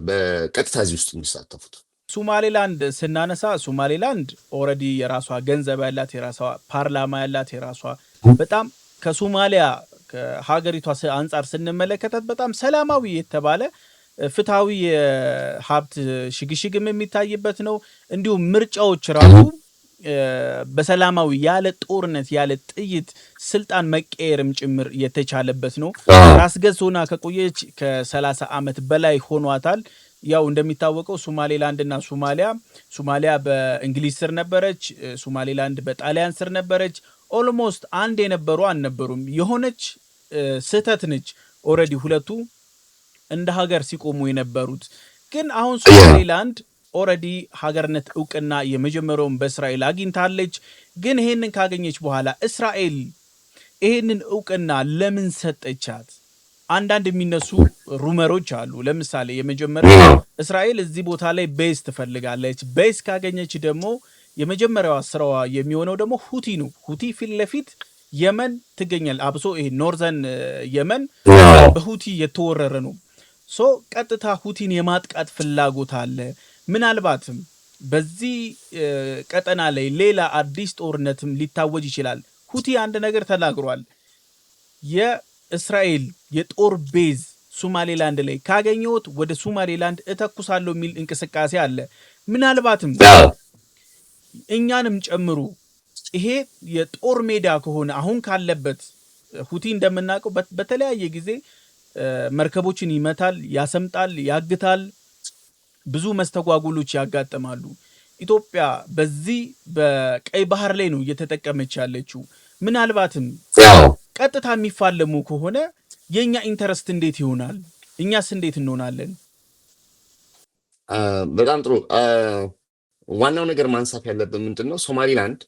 በቀጥታ እዚህ ውስጥ የሚሳተፉት። ሶማሌላንድ ስናነሳ ሶማሌላንድ ኦልሬዲ የራሷ ገንዘብ ያላት የራሷ ፓርላማ ያላት የራሷ በጣም ከሶማሊያ ከሀገሪቷ አንጻር ስንመለከታት በጣም ሰላማዊ የተባለ ፍትሃዊ የሀብት ሽግሽግም የሚታይበት ነው። እንዲሁም ምርጫዎች ራሱ በሰላማዊ ያለ ጦርነት ያለ ጥይት ስልጣን መቀየርም ጭምር የተቻለበት ነው። ራስ ገዝ ሆና ከቆየች ከ30 ዓመት በላይ ሆኗታል። ያው እንደሚታወቀው ሶማሌላንድ እና ሶማሊያ በእንግሊዝ ስር ነበረች፣ ሶማሌላንድ በጣሊያን ስር ነበረች። ኦልሞስት አንድ የነበሩ አልነበሩም። የሆነች ስህተት ነች ኦልሬዲ ሁለቱ እንደ ሀገር ሲቆሙ የነበሩት። ግን አሁን ሶማሌላንድ ኦልሬዲ ሀገርነት እውቅና የመጀመሪያውን በእስራኤል አግኝታለች። ግን ይሄንን ካገኘች በኋላ እስራኤል ይሄንን እውቅና ለምን ሰጠቻት? አንዳንድ የሚነሱ ሩመሮች አሉ። ለምሳሌ የመጀመሪያው እስራኤል እዚህ ቦታ ላይ ቤዝ ትፈልጋለች። ቤዝ ካገኘች ደግሞ የመጀመሪያዋ ስራዋ የሚሆነው ደግሞ ሁቲ ነው። ሁቲ ፊት ለፊት የመን ትገኛል። አብሶ ይሄ ኖርዘርን የመን በሁቲ የተወረረ ነው። ሶ ቀጥታ ሁቲን የማጥቃት ፍላጎት አለ። ምናልባትም በዚህ ቀጠና ላይ ሌላ አዲስ ጦርነትም ሊታወጅ ይችላል። ሁቲ አንድ ነገር ተናግሯል። የእስራኤል የጦር ቤዝ ሶማሌላንድ ላይ ካገኘሁት ወደ ሶማሌላንድ እተኩሳለሁ የሚል እንቅስቃሴ አለ። ምናልባትም እኛንም ጨምሩ ይሄ የጦር ሜዳ ከሆነ አሁን ካለበት ሁቲ እንደምናውቀው በተለያየ ጊዜ መርከቦችን ይመታል፣ ያሰምጣል፣ ያግታል፣ ብዙ መስተጓጉሎች ያጋጥማሉ። ኢትዮጵያ በዚህ በቀይ ባህር ላይ ነው እየተጠቀመች ያለችው። ምናልባትም ቀጥታ የሚፋለሙ ከሆነ የኛ ኢንተረስት እንዴት ይሆናል? እኛስ እንዴት እንሆናለን? በጣም ጥሩ። ዋናው ነገር ማንሳት ያለብን ምንድነው ሶማሊላንድ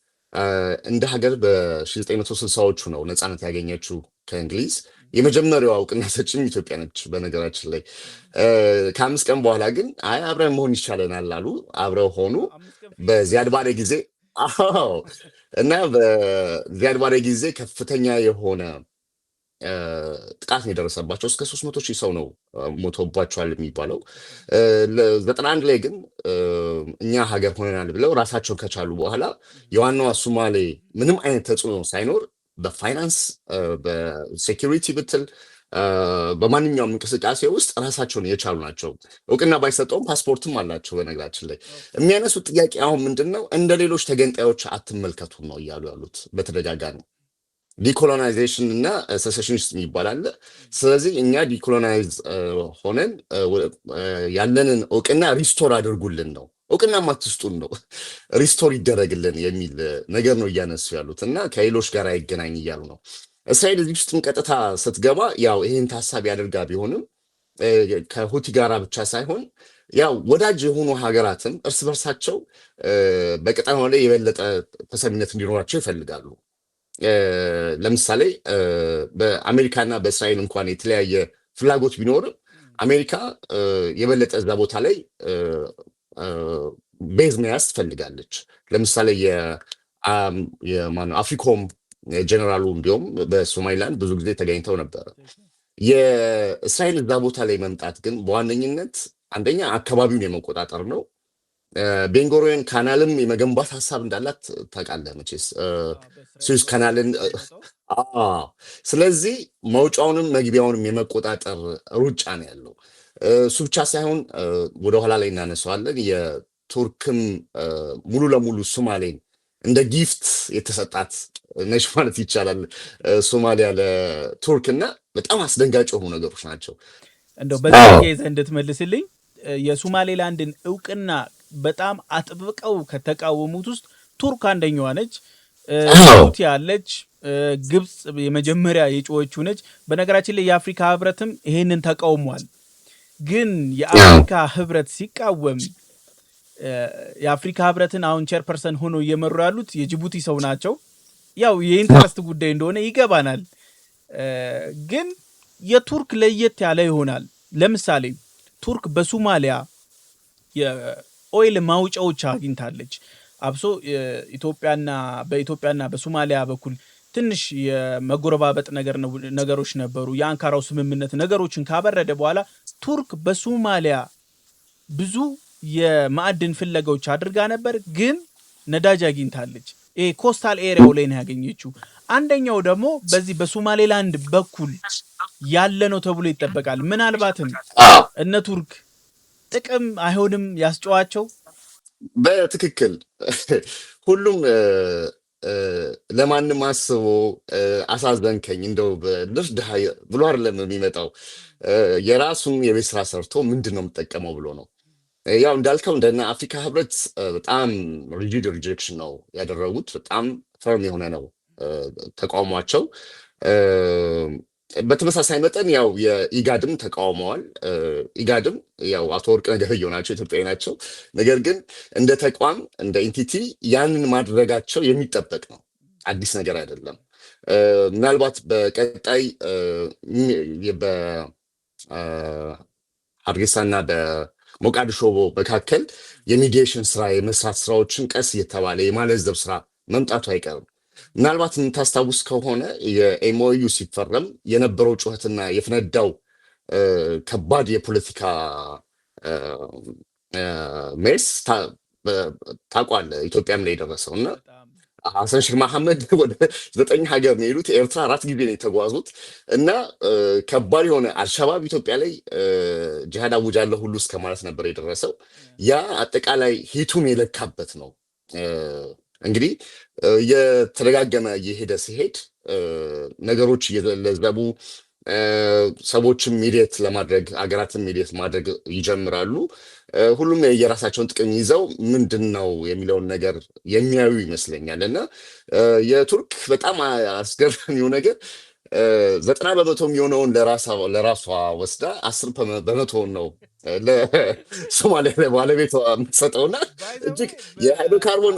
እንደ ሀገር በ1960ዎቹ ነው ነፃነት ያገኘችው ከእንግሊዝ። የመጀመሪያው እውቅና ሰጪም ኢትዮጵያ ነች። በነገራችን ላይ ከ5 ቀን በኋላ ግን አይ አብረን መሆን ይቻለናል አሉ። አብረው ሆኑ በዚያድ ባሬ ጊዜ። እና በዚያድ ባሬ ጊዜ ከፍተኛ የሆነ ጥቃት ነው የደረሰባቸው። እስከ 300,000 ሰው ነው ሞቶባቸዋል የሚባለው። 91 ላይ ግን እኛ ሀገር ሆነናል ብለው ራሳቸውን ከቻሉ በኋላ የዋናዋ ሶማሌ ምንም አይነት ተጽዕኖ ሳይኖር በፋይናንስ በሴኪሪቲ ብትል በማንኛውም እንቅስቃሴ ውስጥ ራሳቸውን የቻሉ ናቸው። እውቅና ባይሰጠውም ፓስፖርትም አላቸው። በነገራችን ላይ የሚያነሱት ጥያቄ አሁን ምንድን ነው? እንደ ሌሎች ተገንጣዮች አትመልከቱ ነው እያሉ ያሉት በተደጋጋሚ። ዲኮሎናይዜሽን እና ሴሴሽኒስት የሚባል አለ። ስለዚህ እኛ ዲኮሎናይዝ ሆነን ያለንን እውቅና ሪስቶር አድርጉልን ነው፣ እውቅና ማትስጡን ነው፣ ሪስቶር ይደረግልን የሚል ነገር ነው እያነሱ ያሉት እና ከሌሎች ጋር አይገናኝ እያሉ ነው። እስራኤል እዚህ ውስጥም ቀጥታ ስትገባ ያው ይህን ታሳቢ አድርጋ ቢሆንም ከሁቲ ጋራ ብቻ ሳይሆን ያው ወዳጅ የሆኑ ሀገራትም እርስ በርሳቸው በቀጠናው ላይ የበለጠ ተሰሚነት እንዲኖራቸው ይፈልጋሉ። ለምሳሌ በአሜሪካና በእስራኤል እንኳን የተለያየ ፍላጎት ቢኖርም አሜሪካ የበለጠ እዛ ቦታ ላይ ቤዝ መያዝ ትፈልጋለች። ለምሳሌ አፍሪኮም ጀነራሉ እንዲሁም በሶማሊላንድ ብዙ ጊዜ ተገኝተው ነበረ። የእስራኤል እዛ ቦታ ላይ መምጣት ግን በዋነኝነት አንደኛ አካባቢውን የመቆጣጠር ነው። ቤንጎሮን ካናልም የመገንባት ሀሳብ እንዳላት ታውቃለህ መቼስ፣ ስዊዝ ካናልን። ስለዚህ መውጫውንም መግቢያውንም የመቆጣጠር ሩጫ ነው ያለው። እሱ ብቻ ሳይሆን ወደኋላ ላይ እናነሳዋለን፣ የቱርክም ሙሉ ለሙሉ ሶማሌን እንደ ጊፍት የተሰጣት ነች ማለት ይቻላል ሶማሊያ ለቱርክ። እና በጣም አስደንጋጭ የሆኑ ነገሮች ናቸው። እንደው በዚህ ይዘህ እንድትመልስልኝ የሶማሌላንድን እውቅና በጣም አጥብቀው ከተቃወሙት ውስጥ ቱርክ አንደኛዋ ነች፣ ጅቡቲ ያለች፣ ግብጽ የመጀመሪያ የጮኸችው ነች። በነገራችን ላይ የአፍሪካ ህብረትም ይሄንን ተቃውሟል። ግን የአፍሪካ ህብረት ሲቃወም የአፍሪካ ህብረትን አሁን ቼርፐርሰን ሆኖ እየመሩ ያሉት የጅቡቲ ሰው ናቸው። ያው የኢንተረስት ጉዳይ እንደሆነ ይገባናል። ግን የቱርክ ለየት ያለ ይሆናል። ለምሳሌ ቱርክ በሶማሊያ የኦይል ማውጫዎች አግኝታለች። አብሶ በኢትዮጵያና በሶማሊያ በኩል ትንሽ የመጎረባበጥ ነገሮች ነበሩ። የአንካራው ስምምነት ነገሮችን ካበረደ በኋላ ቱርክ በሶማሊያ ብዙ የማዕድን ፍለጋዎች አድርጋ ነበር፣ ግን ነዳጅ አግኝታለች። ይሄ ኮስታል ኤሪያው ላይ ነው ያገኘችው። አንደኛው ደግሞ በዚህ በሶማሌላንድ በኩል ያለ ነው ተብሎ ይጠበቃል። ምናልባትም እነ ቱርክ ጥቅም አይሆንም ያስጨዋቸው። በትክክል ሁሉም ለማንም አስቦ አሳዘንከኝ እንደው ልርዳህ ብሎ አይደለም የሚመጣው። የራሱን የቤት ስራ ሰርቶ ምንድን ነው የምጠቀመው ብሎ ነው። ያው እንዳልከው እንደና አፍሪካ ህብረት በጣም ሪጂድ ሪጀክሽን ነው ያደረጉት። በጣም ፈርም የሆነ ነው ተቃውሟቸው። በተመሳሳይ መጠን ያው የኢጋድም ተቃውመዋል። ኢጋድም ያው አቶ ወርቅነህ ገበየሁ ናቸው፣ ኢትዮጵያዊ ናቸው። ነገር ግን እንደ ተቋም እንደ ኢንቲቲ ያንን ማድረጋቸው የሚጠበቅ ነው፣ አዲስ ነገር አይደለም። ምናልባት በቀጣይ በሀርጌሳና በሞቃዲሾ መካከል የሚዲዬሽን ስራ የመስራት ስራዎችን ቀስ እየተባለ የማለዘብ ስራ መምጣቱ አይቀርም። ምናልባት የምታስታውስ ከሆነ የኤምኦዩ ሲፈረም የነበረው ጩኸትና የፈነዳው ከባድ የፖለቲካ ሜስ ታውቋለህ፣ ኢትዮጵያም ላይ የደረሰው እና ሐሰን ሼክ መሐመድ ወደ 9 ሀገር ነው የሄዱት። ኤርትራ 4 ጊዜ ነው የተጓዙት እና ከባድ የሆነ አልሸባብ ኢትዮጵያ ላይ ጂሃድ አውጃለሁ ሁሉ እስከ ማለት ነበር የደረሰው። ያ አጠቃላይ ሂቱን የለካበት ነው። እንግዲህ እየተደጋገመ እየሄደ ሲሄድ ነገሮች እየለዘቡ ሰዎችም ሚዲየት ለማድረግ አገራትን ሚዲየት ማድረግ ይጀምራሉ። ሁሉም የራሳቸውን ጥቅም ይዘው ምንድን ነው የሚለውን ነገር የሚያዩ ይመስለኛል። እና የቱርክ በጣም አስገራሚው ነገር 90% የሚሆነውን ለራሷ ወስዳ 10% ነው ለሶማሊያ ባለቤቷ የምትሰጠውና እጅግ የሃይድሮካርቦን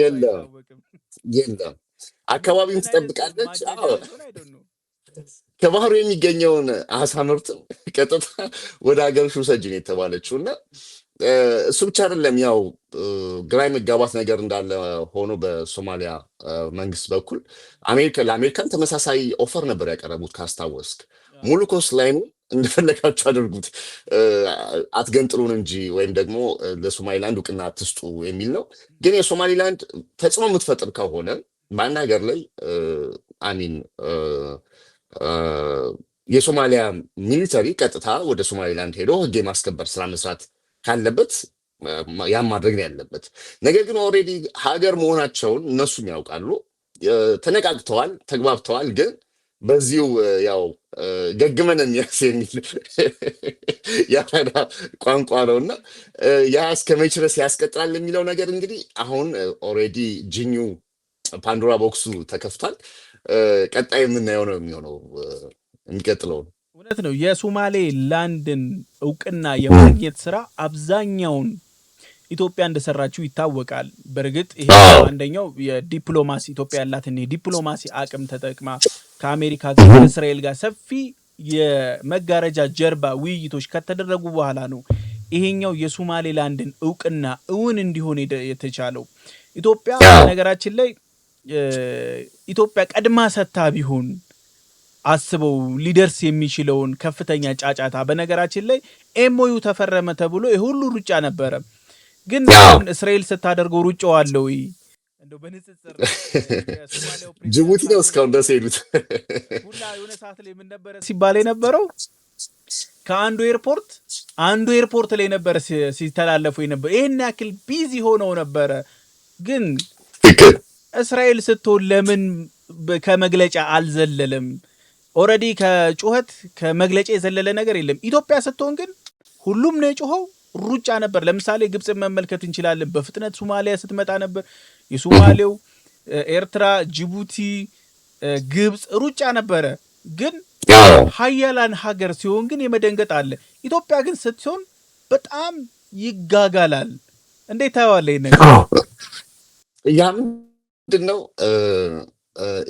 የለም አካባቢውን ትጠብቃለች። ከባህሩ የሚገኘውን አሳ ምርትም ቀጥታ ወደ ሀገር ውሰጂ ነው የተባለችው። እና እሱ ብቻ አይደለም፣ ያው ግራ መጋባት ነገር እንዳለ ሆኖ በሶማሊያ መንግስት በኩል ለአሜሪካን ተመሳሳይ ኦፈር ነበር ያቀረቡት ካስታወስክ። ሙሉ ኮስት ላይኑ እንደፈለጋችሁ አድርጉት፣ አትገንጥሉን እንጂ ወይም ደግሞ ለሶማሊላንድ እውቅና አትስጡ የሚል ነው። ግን የሶማሊላንድ ተጽዕኖ የምትፈጥር ከሆነ በአንድ ሀገር ላይ አሚን የሶማሊያ ሚሊተሪ ቀጥታ ወደ ሶማሊላንድ ሄዶ ህግ የማስከበር ስራ መስራት ካለበት ያን ማድረግ ነው ያለበት። ነገር ግን ኦልሬዲ ሀገር መሆናቸውን እነሱም ያውቃሉ፣ ተነቃቅተዋል፣ ተግባብተዋል። ግን በዚሁ ያው ገግመን የሚያስ የሚል ያፈዳ ቋንቋ ነው እና ያ እስከ መቼ ድረስ ያስቀጥላል የሚለው ነገር እንግዲህ አሁን ኦልሬዲ ጂኒው ፓንዶራ ቦክሱ ተከፍቷል። ቀጣይ የምናየው ነው የሚሆነው የሚቀጥለውን። እውነት ነው። የሶማሌ ላንድን እውቅና የማግኘት ስራ አብዛኛውን ኢትዮጵያ እንደሰራችው ይታወቃል። በእርግጥ ይሄ አንደኛው የዲፕሎማሲ ኢትዮጵያ ያላትን የዲፕሎማሲ አቅም ተጠቅማ ከአሜሪካ ጋር ከእስራኤል ጋር ሰፊ የመጋረጃ ጀርባ ውይይቶች ከተደረጉ በኋላ ነው ይሄኛው የሶማሌ ላንድን እውቅና እውን እንዲሆን የተቻለው። ኢትዮጵያ ነገራችን ላይ ኢትዮጵያ ቀድማ ሰታ ቢሆን አስበው ሊደርስ የሚችለውን ከፍተኛ ጫጫታ። በነገራችን ላይ ኤምኦዩ ተፈረመ ተብሎ የሁሉ ሩጫ ነበረ። ግን እስራኤል ስታደርገው ሩጫው አለው እንደው በንጽጽር ጅቡቲ ነው እስካሁን ድረስ ሄዱት ሁላ የሆነ ሰዓት ላይ ምን ነበረ ሲባል የነበረው ከአንዱ ኤርፖርት ላይ ነበረ ሲተላለፉ የነበረ ይሄን ያክል ቢዚ ሆነው ነበረ። ግን እስራኤል ስትሆን ለምን ከመግለጫ አልዘለለም? ኦልሬዲ ከጩኸት ከመግለጫ የዘለለ ነገር የለም። ኢትዮጵያ ስትሆን ግን ሁሉም ነው የጮኸው፣ ሩጫ ነበር። ለምሳሌ ግብፅን መመልከት እንችላለን። በፍጥነት ሶማሊያ ስትመጣ ነበር የሶማሌው፣ ኤርትራ፣ ጅቡቲ፣ ግብፅ ሩጫ ነበረ። ግን ሀያላን ሀገር ሲሆን ግን የመደንገጥ አለ። ኢትዮጵያ ግን ስትሆን በጣም ይጋጋላል። እንዴት ታየዋለህ? ያ ምንድን ነው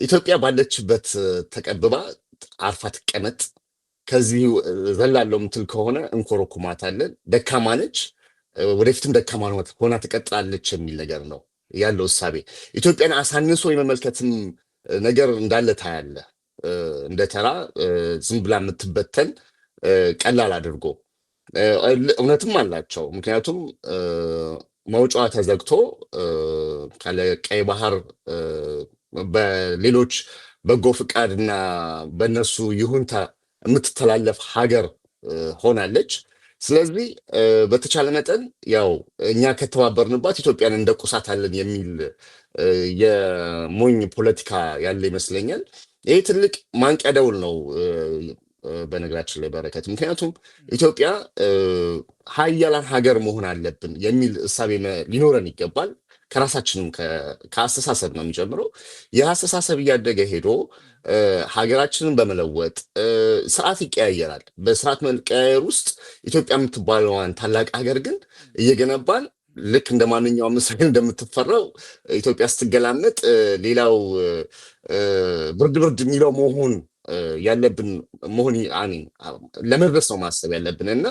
ኢትዮጵያ ባለችበት ተቀብባ አርፋ ትቀመጥ፣ ከዚህ ዘላለው ምትል ከሆነ እንኮረኩማታለን፣ ደካማ ነች፣ ወደፊትም ደካማ ሆና ትቀጥላለች የሚል ነገር ነው ያለው እሳቤ። ኢትዮጵያን አሳንሶ የመመልከትም ነገር እንዳለ ታያለ። እንደ ተራ ዝም ብላ የምትበተን ቀላል አድርጎ እውነትም አላቸው። ምክንያቱም መውጫዋ ተዘግቶ ካለ ቀይ ባህር በሌሎች በጎ ፍቃድና በእነሱ ይሁንታ የምትተላለፍ ሀገር ሆናለች። ስለዚህ በተቻለ መጠን ያው እኛ ከተባበርንባት ኢትዮጵያን እንደቁሳታለን የሚል የሞኝ ፖለቲካ ያለ ይመስለኛል። ይህ ትልቅ ማንቂያ ደውል ነው በነገራችን ላይ በረከት። ምክንያቱም ኢትዮጵያ ሀያላን ሀገር መሆን አለብን የሚል እሳቤ ሊኖረን ይገባል። ከራሳችንም ከአስተሳሰብ ነው የሚጀምረው። ይህ አስተሳሰብ እያደገ ሄዶ ሀገራችንን በመለወጥ ስርዓት ይቀያየራል። በስርዓት መቀያየር ውስጥ ኢትዮጵያ የምትባለዋን ታላቅ ሀገር ግን እየገነባን ልክ እንደ ማንኛውም እስራኤል እንደምትፈራው ኢትዮጵያ ስትገላመጥ ሌላው ብርድ ብርድ የሚለው መሆን ያለብን መሆን ለመድረስ ነው ማሰብ ያለብን እና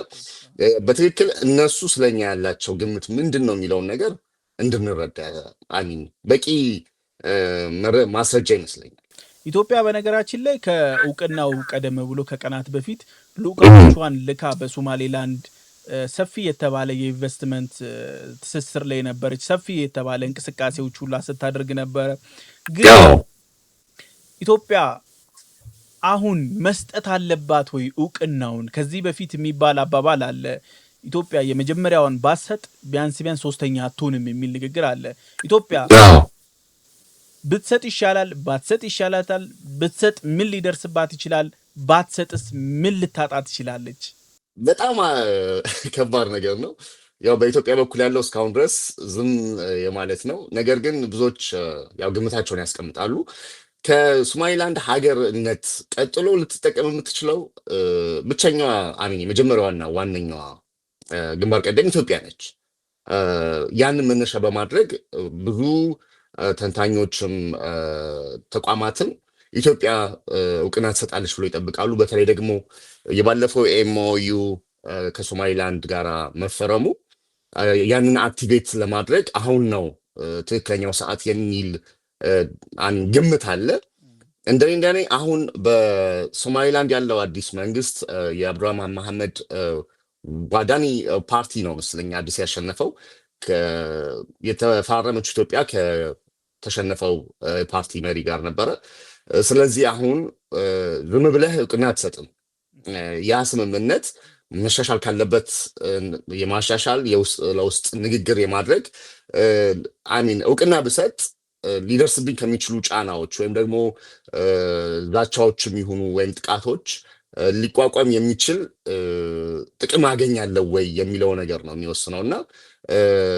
በትክክል እነሱ ስለኛ ያላቸው ግምት ምንድን ነው የሚለውን ነገር እንድንረዳ በቂ ማስረጃ ይመስለኛል። ኢትዮጵያ በነገራችን ላይ ከእውቅናው ቀደም ብሎ ከቀናት በፊት ልኡካኖቿን ልካ በሶማሌላንድ ሰፊ የተባለ የኢንቨስትመንት ትስስር ላይ ነበረች። ሰፊ የተባለ እንቅስቃሴዎች ሁላ ስታደርግ ነበረ። ግን ኢትዮጵያ አሁን መስጠት አለባት ወይ እውቅናውን? ከዚህ በፊት የሚባል አባባል አለ፣ ኢትዮጵያ የመጀመሪያውን ባሰጥ ቢያንስ ሶስተኛ አትሆንም የሚል ንግግር አለ። ኢትዮጵያ ብትሰጥ ይሻላል፣ ባትሰጥ ይሻላታል? ብትሰጥ ምን ሊደርስባት ይችላል? ባትሰጥስ ምን ልታጣ ትችላለች? በጣም ከባድ ነገር ነው። ያው በኢትዮጵያ በኩል ያለው እስካሁን ድረስ ዝም የማለት ነው። ነገር ግን ብዙዎች ያው ግምታቸውን ያስቀምጣሉ። ከሶማሊላንድ ሀገርነት ቀጥሎ ልትጠቀም የምትችለው ብቸኛዋ የመጀመሪያዋና ዋነኛዋ ግንባር ቀደም ኢትዮጵያ ነች። ያንን መነሻ በማድረግ ብዙ ተንታኞችም ተቋማትም ኢትዮጵያ እውቅና ትሰጣለች ብሎ ይጠብቃሉ። በተለይ ደግሞ የባለፈው ኤምኦዩ ከሶማሊላንድ ጋር መፈረሙ ያንን አክቲቬት ለማድረግ አሁን ነው ትክክለኛው ሰዓት የሚል ግምት አለ። እንደኔ አሁን በሶማሊላንድ ያለው አዲስ መንግስት የአብዱራህማን መሐመድ ዋዳኒ ፓርቲ ነው መስለኛ አዲስ ያሸነፈው። የተፋረመች ኢትዮጵያ ከተሸነፈው ፓርቲ መሪ ጋር ነበረ። ስለዚህ አሁን ዝም ብለህ እውቅና አትሰጥም። ያ ስምምነት መሻሻል ካለበት የማሻሻል ለውስጥ ንግግር የማድረግ እውቅና ብሰጥ ሊደርስብኝ ከሚችሉ ጫናዎች ወይም ደግሞ ዛቻዎችም ይሁኑ ወይም ጥቃቶች ሊቋቋም የሚችል ጥቅም አገኛለሁ ወይ የሚለው ነገር ነው የሚወስነው። እና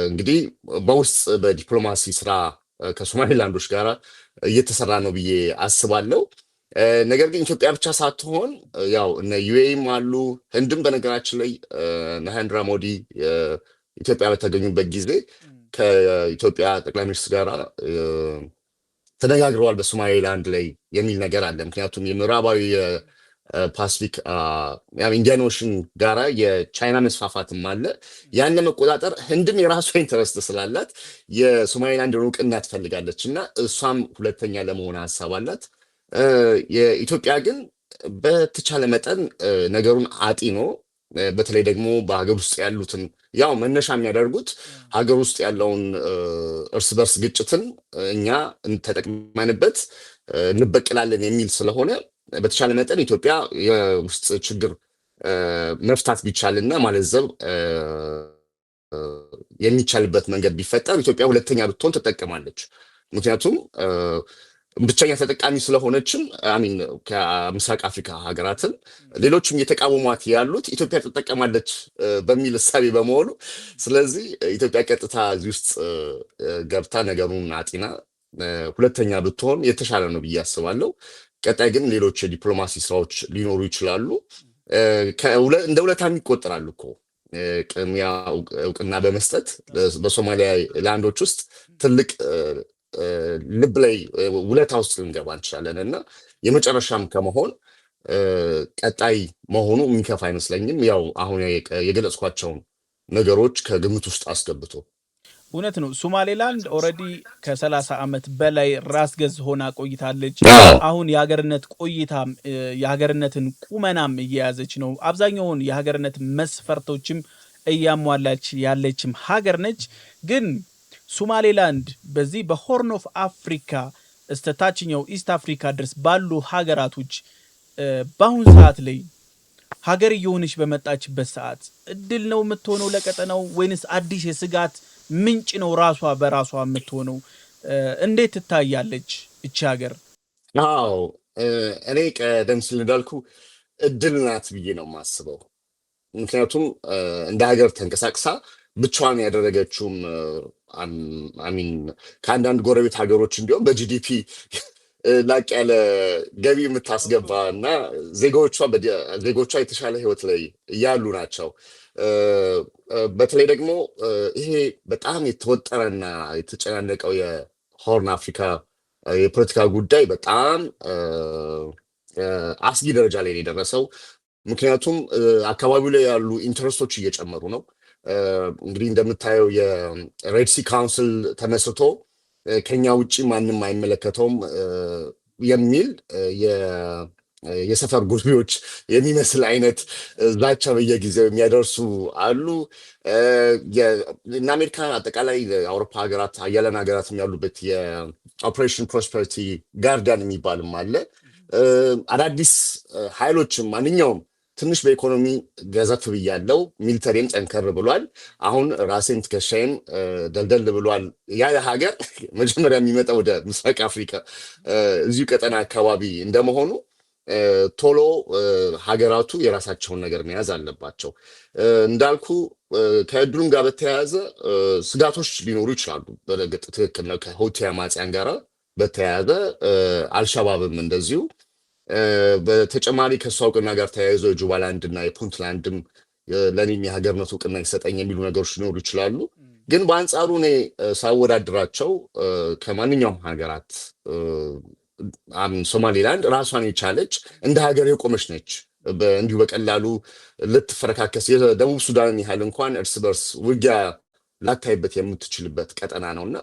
እንግዲህ በውስጥ በዲፕሎማሲ ስራ ከሶማሊላንዶች ጋር እየተሰራ ነው ብዬ አስባለሁ። ነገር ግን ኢትዮጵያ ብቻ ሳትሆን ያው እነ ዩኤም አሉ፣ ህንድም በነገራችን ላይ ናሬንድራ ሞዲ ኢትዮጵያ በተገኙበት ጊዜ ከኢትዮጵያ ጠቅላይ ሚኒስትር ጋር ተነጋግረዋል በሶማሌላንድ ላይ የሚል ነገር አለ። ምክንያቱም የምዕራባዊ ፓሲፊክ ኢንዲያን ኦሽን ጋራ የቻይና መስፋፋትም አለ። ያን ለመቆጣጠር ህንድም የራሷ ኢንተረስት ስላላት የሶማሌላንድን እውቅና ትፈልጋለች እና እሷም ሁለተኛ ለመሆን ሀሳብ አላት። የኢትዮጵያ ግን በተቻለ መጠን ነገሩን አጢኖ በተለይ ደግሞ በሀገር ውስጥ ያሉትን ያው መነሻ የሚያደርጉት ሀገር ውስጥ ያለውን እርስ በርስ ግጭትን እኛ ተጠቅመንበት እንበቅላለን የሚል ስለሆነ በተቻለ መጠን ኢትዮጵያ የውስጥ ችግር መፍታት ቢቻልና ማለዘብ የሚቻልበት መንገድ ቢፈጠር ኢትዮጵያ ሁለተኛ ብትሆን ትጠቀማለች። ምክንያቱም ብቸኛ ተጠቃሚ ስለሆነችም ከምስራቅ አፍሪካ ሀገራትን ሌሎችም እየተቃወሟት ያሉት ኢትዮጵያ ትጠቀማለች በሚል እሳቤ በመሆኑ ስለዚህ ኢትዮጵያ ቀጥታ እዚህ ውስጥ ገብታ ነገሩን አጢና ሁለተኛ ብትሆን የተሻለ ነው ብዬ አስባለሁ። ቀጣይ ግን ሌሎች የዲፕሎማሲ ስራዎች ሊኖሩ ይችላሉ። እንደ ውለታም ይቆጠራሉ እኮ ቅድሚያ እውቅና በመስጠት በሶማሊያ ላንዶች ውስጥ ትልቅ ልብ ላይ ውለታ ውስጥ ልንገባ እንችላለን እና የመጨረሻም ከመሆን ቀጣይ መሆኑ የሚከፋ አይመስለኝም። ያው አሁን የገለጽኳቸውን ነገሮች ከግምት ውስጥ አስገብቶ እውነት ነው። ሶማሌላንድ ኦልሬዲ ከ30 ዓመት በላይ ራስ ገዝ ሆና ቆይታለች። አሁን የሀገርነት ቆይታም የሀገርነትን ቁመናም እየያዘች ነው። አብዛኛውን የሀገርነት መስፈርቶችም እያሟላች ያለችም ሀገር ነች። ግን ሶማሌላንድ በዚህ በሆርን ኦፍ አፍሪካ እስከ ታችኛው ኢስት አፍሪካ ድረስ ባሉ ሀገራቶች በአሁን ሰዓት ላይ ሀገር እየሆነች በመጣችበት ሰዓት እድል ነው የምትሆነው ለቀጠናው ወይንስ አዲስ የስጋት ምንጭ ነው ራሷ በራሷ የምትሆነው? እንዴት ትታያለች እቺ ሀገር? አዎ እኔ ቀደም ሲል እንዳልኩ እድል ናት ብዬ ነው የማስበው። ምክንያቱም እንደ ሀገር ተንቀሳቅሳ ብቻዋን ያደረገችውም አሚን ከአንዳንድ ጎረቤት ሀገሮች እንዲሁም በጂዲፒ ላቅ ያለ ገቢ የምታስገባ እና ዜጎቿ የተሻለ ህይወት ላይ ያሉ ናቸው። በተለይ ደግሞ ይሄ በጣም የተወጠረና የተጨናነቀው የሆርን አፍሪካ የፖለቲካ ጉዳይ በጣም አስጊ ደረጃ ላይ ነው የደረሰው። ምክንያቱም አካባቢው ላይ ያሉ ኢንተረስቶች እየጨመሩ ነው። እንግዲህ እንደምታየው የሬድሲ ካውንስል ተመስርቶ ከኛ ውጭ ማንም አይመለከተውም የሚል የሰፈር ጉልቤዎች የሚመስል አይነት ዛቻ በየጊዜው የሚያደርሱ አሉ። እና አሜሪካ አጠቃላይ የአውሮፓ ሀገራት አያለን ሀገራት ያሉበት የኦፕሬሽን ፕሮስፐሪቲ ጋርዲያን የሚባልም አለ። አዳዲስ ኃይሎችም ማንኛውም ትንሽ በኢኮኖሚ ገዘፍ ብያለው፣ ሚሊተሪም ጠንከር ብሏል። አሁን ራሴን ትከሻይም ደልደል ብሏል። ያ ሀገር መጀመሪያ የሚመጣ ወደ ምስራቅ አፍሪካ እዚሁ ቀጠና አካባቢ እንደመሆኑ ቶሎ ሀገራቱ የራሳቸውን ነገር መያዝ አለባቸው። እንዳልኩ ከእድሉም ጋር በተያያዘ ስጋቶች ሊኖሩ ይችላሉ። በእርግጥ ትክክል ነው። ከሁቲ አማጽያን ጋር በተያያዘ አልሸባብም እንደዚሁ በተጨማሪ ከእሱ እውቅና ጋር ተያይዞ የጁባላንድ እና የፑንትላንድም ለእኔም የሀገርነት እውቅና ይሰጠኝ የሚሉ ነገሮች ሊኖሩ ይችላሉ። ግን በአንጻሩ እኔ ሳወዳድራቸው ከማንኛውም ሀገራት ሶማሌላንድ ራሷን የቻለች እንደ ሀገር የቆመች ነች። እንዲሁ በቀላሉ ልትፈረካከስ የደቡብ ሱዳንን ያህል እንኳን እርስ በርስ ውጊያ ላታይበት የምትችልበት ቀጠና ነውና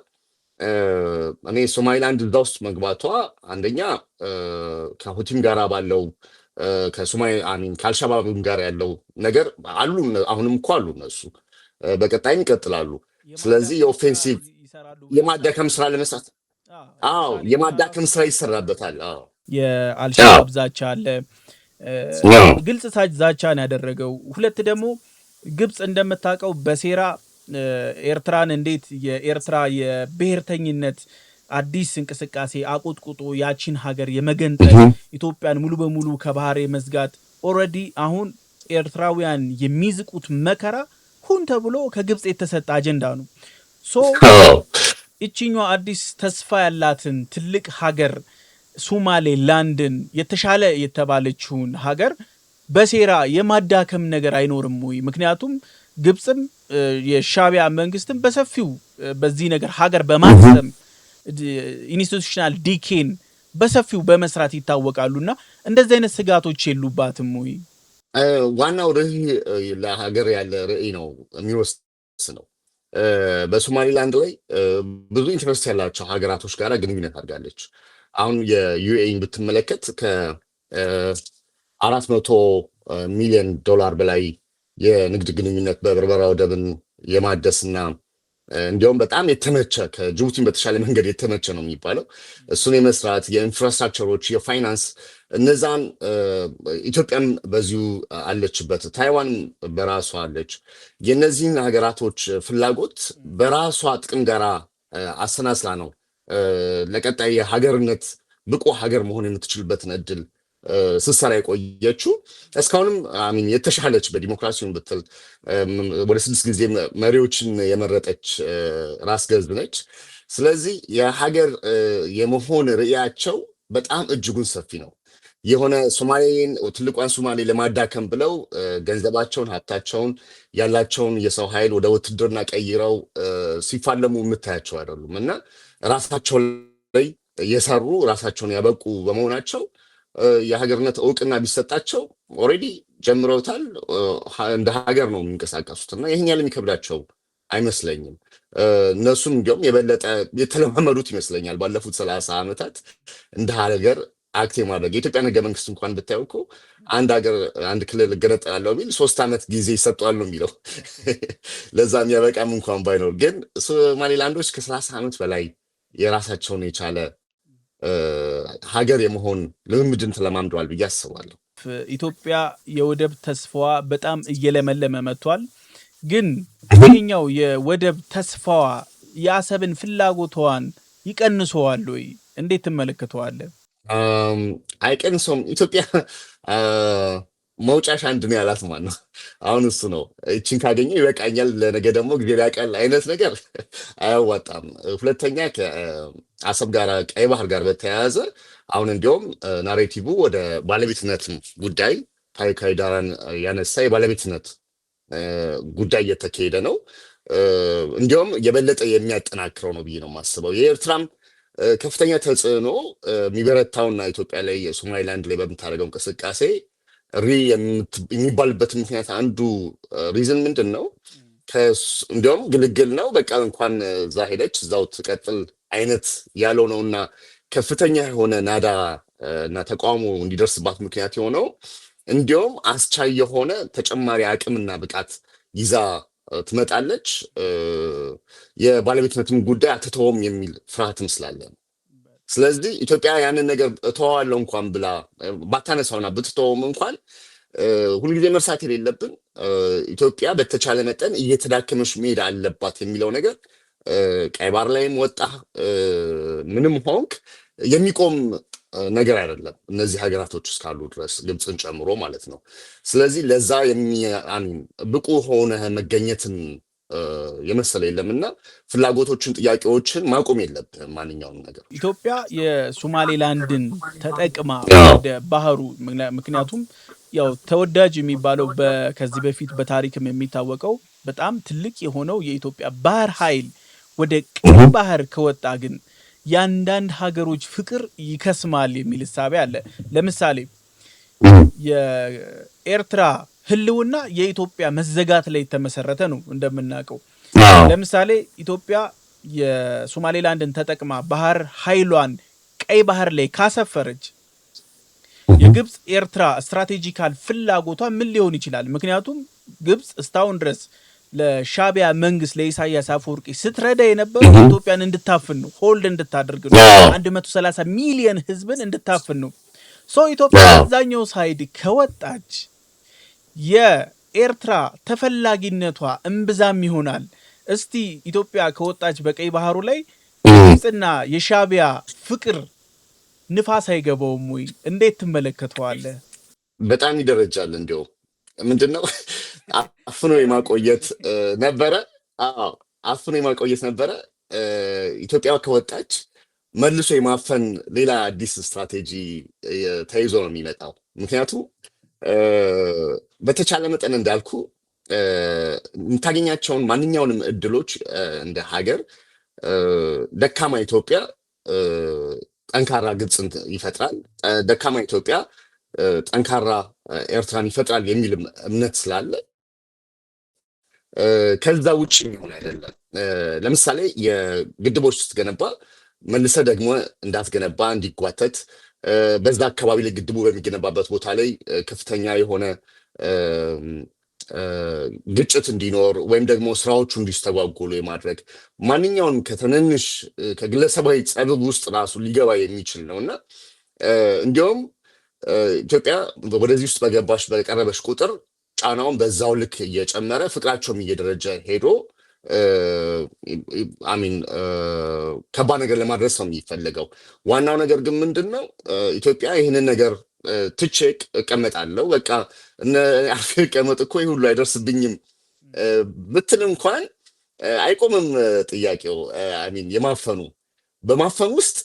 እኔ ሶማሊላንድ እዛ ውስጥ መግባቷ አንደኛ ከሁቲም ጋር ባለው ከአልሸባብም ጋር ያለው ነገር አሉ። አሁንም እኮ አሉ እነሱ በቀጣይም ይቀጥላሉ። ስለዚህ የኦፌንሲቭ የማዳከም ስራ ለመስራት የማዳከም ስራ ይሰራበታል። የአልሸባብ ዛቻ አለ፣ ግልጽ ዛቻን ያደረገው። ሁለት ደግሞ ግብፅ እንደምታውቀው በሴራ ኤርትራን እንዴት የኤርትራ የብሔርተኝነት አዲስ እንቅስቃሴ አቆጥቁጦ ያቺን ሀገር የመገንጠል ኢትዮጵያን ሙሉ በሙሉ ከባህር የመዝጋት ኦልሬዲ አሁን ኤርትራውያን የሚዝቁት መከራ ሁን ተብሎ ከግብፅ የተሰጠ አጀንዳ ነው። እቺኛዋ አዲስ ተስፋ ያላትን ትልቅ ሀገር ሶማሌላንድን የተሻለ የተባለችውን ሀገር በሴራ የማዳከም ነገር አይኖርም ወይ? ምክንያቱም ግብፅም የሻቢያ መንግስትም በሰፊው በዚህ ነገር ሀገር በማሰም ኢንስቲቱሽናል ዲኬን በሰፊው በመስራት ይታወቃሉና እንደዚህ አይነት ስጋቶች የሉባትም ወይ? ዋናው ርዕይ ለሀገር ያለ ርዕይ ነው የሚወስነው። በሶማሊላንድ ላይ ብዙ ኢንትረስት ያላቸው ሀገራቶች ጋር ግንኙነት አድርጋለች። አሁን የዩኤኢን ብትመለከት ከ400 ሚሊዮን ዶላር በላይ የንግድ ግንኙነት በበርበራ ወደብን የማደስና እንዲያውም በጣም የተመቸ ከጅቡቲን በተሻለ መንገድ የተመቸ ነው የሚባለው እሱን የመስራት የኢንፍራስትራክቸሮች፣ የፋይናንስ እነዛን ኢትዮጵያም በዚሁ አለችበት፣ ታይዋን በራሷ አለች። የነዚህን ሀገራቶች ፍላጎት በራሷ ጥቅም ጋር አሰናስላ ነው ለቀጣይ የሀገርነት ብቁ ሀገር መሆን የምትችልበትን እድል ስትሰራ የቆየችው። እስካሁንም የተሻለች በዲሞክራሲውን ብትል ወደ 6 ጊዜ መሪዎችን የመረጠች ራስ ገዝ ነች። ስለዚህ የሀገር የመሆን ርዕያቸው በጣም እጅጉን ሰፊ ነው። የሆነ ሶማሌን ትልቋን ሶማሌ ለማዳከም ብለው ገንዘባቸውን ሀብታቸውን ያላቸውን የሰው ኃይል ወደ ውትድርና ቀይረው ሲፋለሙ የምታያቸው አይደሉም እና ራሳቸው ላይ የሰሩ ራሳቸውን ያበቁ በመሆናቸው የሀገርነት እውቅና ቢሰጣቸው ኦልሬዲ ጀምረውታል። እንደ ሀገር ነው የሚንቀሳቀሱት እና ይህን ያህል የሚከብዳቸው አይመስለኝም። እነሱም እንዲሁም የበለጠ የተለማመዱት ይመስለኛል ባለፉት 30 ዓመታት እንደ ሀገር አክት የማድረግ የኢትዮጵያን ህገ መንግስት እንኳን ብታየው እኮ አንድ ሀገር አንድ ክልል እገነጠላለሁ ቢል 3 ዓመት ጊዜ ይሰጠዋል ነው የሚለው። ለዛ የሚያበቃም እንኳን ባይኖር ግን ሶማሌላንዶች ከ30 ዓመት በላይ የራሳቸውን የቻለ ሀገር የመሆን ልምምድን ተለማምደዋል ብዬ አስባለሁ። ኢትዮጵያ የወደብ ተስፋዋ በጣም እየለመለመ መጥቷል። ግን ይሄኛው የወደብ ተስፋዋ የአሰብን ፍላጎቷን ይቀንሰዋል ወይ? እንዴት ትመለከተዋለህ? አይቀንሰውም። ኢትዮጵያ መውጫሽ አንድ ነው ያላት ማን ነው? አሁን እሱ ነው። እችን ካገኘው ይበቃኛል፣ ለነገ ደግሞ ጊዜ ያቀል አይነት ነገር አያዋጣም። ሁለተኛ ከአሰብ ጋር ቀይ ባህር ጋር በተያያዘ አሁን እንዲሁም ናሬቲቭ ወደ ባለቤትነት ጉዳይ ታሪካዊ ዳራን ያነሳ የባለቤትነት ጉዳይ እየተካሄደ ነው። እንዲሁም የበለጠ የሚያጠናክረው ነው ብዬ ነው የማስበው። የኤርትራም ከፍተኛ ተጽዕኖ የሚበረታውና ኢትዮጵያ ላይ የሶማሊላንድ ላይ በምታደርገው እንቅስቃሴ የሚባልበት ምክንያት አንዱ ሪዝን ምንድን ነው? እንዲሁም ግልግል ነው። በቃ እንኳን እዛ ሄደች እዛው ትቀጥል አይነት ያለው ነው እና ከፍተኛ የሆነ ናዳ እና ተቃውሞ እንዲደርስባት ምክንያት የሆነው እንዲሁም አስቻይ የሆነ ተጨማሪ አቅምና ብቃት ይዛ ትመጣለች፣ የባለቤትነትም ጉዳይ አትተውም የሚል ፍርሃትም ስላለ ነው። ስለዚህ ኢትዮጵያ ያንን ነገር እተዋለሁ እንኳን ብላ ባታነሳውና ብትተውም እንኳን ሁልጊዜ መርሳት የሌለብን ኢትዮጵያ በተቻለ መጠን እየተዳከመች መሄድ አለባት የሚለው ነገር ቀይ ባህር ላይም ወጣ ምንም ሆንክ የሚቆም ነገር አይደለም፣ እነዚህ ሀገራቶች እስካሉ ድረስ ግብፅን ጨምሮ ማለት ነው። ስለዚህ ለዛ ብቁ ሆነ መገኘትን የመሰለ የለምና ፍላጎቶችን፣ ጥያቄዎችን ማቆም የለብህም ማንኛውም ነገር። ኢትዮጵያ የሶማሌላንድን ተጠቅማ ወደ ባህሩ ምክንያቱም ያው ተወዳጅ የሚባለው ከዚህ በፊት በታሪክም የሚታወቀው በጣም ትልቅ የሆነው የኢትዮጵያ ባህር ኃይል ወደ ቀይ ባህር ከወጣ ግን የአንዳንድ ሀገሮች ፍቅር ይከስማል የሚል እሳቤ አለ። ለምሳሌ የኤርትራ ህልውና የኢትዮጵያ መዘጋት ላይ የተመሰረተ ነው እንደምናውቀው። ለምሳሌ ኢትዮጵያ የሶማሌላንድን ተጠቅማ ባህር ኃይሏን ቀይ ባህር ላይ ካሰፈረች የግብፅ ኤርትራ ስትራቴጂካል ፍላጎቷ ምን ሊሆን ይችላል? ምክንያቱም ግብፅ እስካሁን ድረስ ለሻቢያ መንግስት ለኢሳያስ አፈወርቂ ስትረዳ የነበረው ኢትዮጵያን እንድታፍን ነው፣ ሆልድ እንድታደርግ ነው፣ 130 ሚሊዮን ህዝብን እንድታፍን ነው። ኢትዮጵያ አብዛኛው ሳይድ ከወጣች የኤርትራ ተፈላጊነቷ እምብዛም ይሆናል። እስቲ ኢትዮጵያ ከወጣች በቀይ ባህሩ ላይ ግብፅና የሻቢያ ፍቅር ንፋስ አይገባውም ወይ? እንዴት ትመለከተዋለህ? በጣም ይደረጃል። እንዲያው ምንድነው አፍኖ የማቆየት ነበረ። አፍኖ የማቆየት ነበረ። ኢትዮጵያ ከወጣች መልሶ የማፈን ሌላ አዲስ ስትራቴጂ ተይዞ ነው የሚመጣው። ምክንያቱም በተቻለ መጠን እንዳልኩ የምታገኛቸውን ማንኛውንም እድሎች እንደ ሀገር ደካማ ኢትዮጵያ ጠንካራ ግብፅን ይፈጥራል፣ ደካማ ኢትዮጵያ ጠንካራ ኤርትራን ይፈጥራል የሚል እምነት ስላለ ከዛ ውጭ የሚሆን አይደለም። ለምሳሌ የግድቦች ስትገነባ መልሰ ደግሞ እንዳትገነባ እንዲጓተት፣ በዛ አካባቢ ላይ ግድቡ በሚገነባበት ቦታ ላይ ከፍተኛ የሆነ ግጭት እንዲኖር ወይም ደግሞ ስራዎቹ እንዲስተጓጎሉ የማድረግ ማንኛውንም ከትንንሽ ከግለሰባዊ ጸብ ውስጥ ራሱ ሊገባ የሚችል ነው እና እንዲሁም ኢትዮጵያ ወደዚህ ውስጥ በቀረበች ቁጥር ጫናውን በዛው ልክ እየጨመረ ፍቅራቸውም እየደረጀ ሄዶ ከባድ ነገር ለማድረስ ነው የሚፈለገው። ዋናው ነገር ግን ምንድን ነው? ኢትዮጵያ ይህንን ነገር ትቼ እቀመጣለሁ፣ በቃ አርፌ እቀመጥ እኮ ይህ ሁሉ አይደርስብኝም ብትል እንኳን አይቆምም ጥያቄው። የማፈኑ በማፈን ውስጥ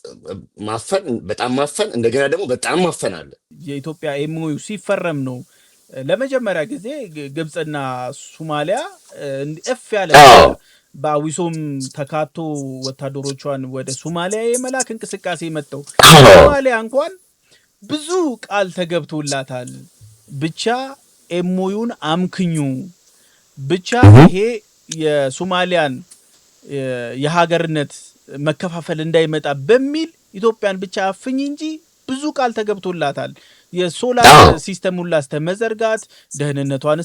ማፈን በጣም ማፈን እንደገና ደግሞ በጣም ማፈን አለ። የኢትዮጵያ ኤምኦዩ ሲፈረም ነው ለመጀመሪያ ጊዜ ግብፅና ሶማሊያ እፍ ያለ በአዊሶም ተካቶ ወታደሮቿን ወደ ሶማሊያ የመላክ እንቅስቃሴ መጥተው ሶማሊያ እንኳን ብዙ ቃል ተገብቶላታል። ብቻ ኤምኦዩን አምክኙ፣ ብቻ ይሄ የሶማሊያን የሀገርነት መከፋፈል እንዳይመጣ በሚል ኢትዮጵያን ብቻ አፍኝ እንጂ ብዙ ቃል ተገብቶላታል። የሶላር ሲስተሙን ላስተመዘርጋት ደህንነቷን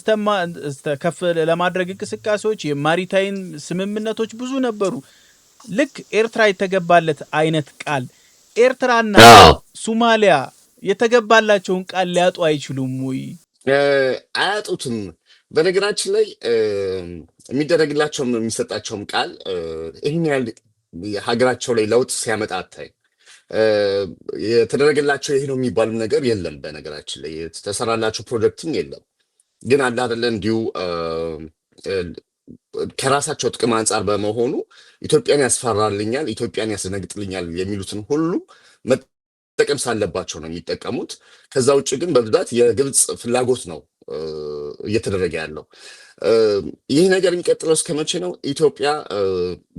ከፍ ለማድረግ እንቅስቃሴዎች፣ የማሪታይም ስምምነቶች ብዙ ነበሩ። ልክ ኤርትራ የተገባለት አይነት ቃል ኤርትራና ሶማሊያ የተገባላቸውን ቃል ሊያጡ አይችሉም ወይ? አያጡትም። በነገራችን ላይ የሚደረግላቸውም የሚሰጣቸውም ቃል ይህን ያህል ሀገራቸው ላይ ለውጥ ሲያመጣ አታይ። የተደረገላቸው ይሄ ነው የሚባልም ነገር የለም። በነገራችን ላይ የተሰራላቸው ፕሮጀክትም የለም። ግን አለ አይደለ እንዲሁ ከራሳቸው ጥቅም አንጻር በመሆኑ ኢትዮጵያን ያስፈራልኛል፣ ኢትዮጵያን ያስደነግጥልኛል የሚሉትን ሁሉ መጠቀም ሳለባቸው ነው የሚጠቀሙት። ከዛ ውጭ ግን በብዛት የግብፅ ፍላጎት ነው እየተደረገ ያለው። ይህ ነገር የሚቀጥለው እስከ መቼ ነው? ኢትዮጵያ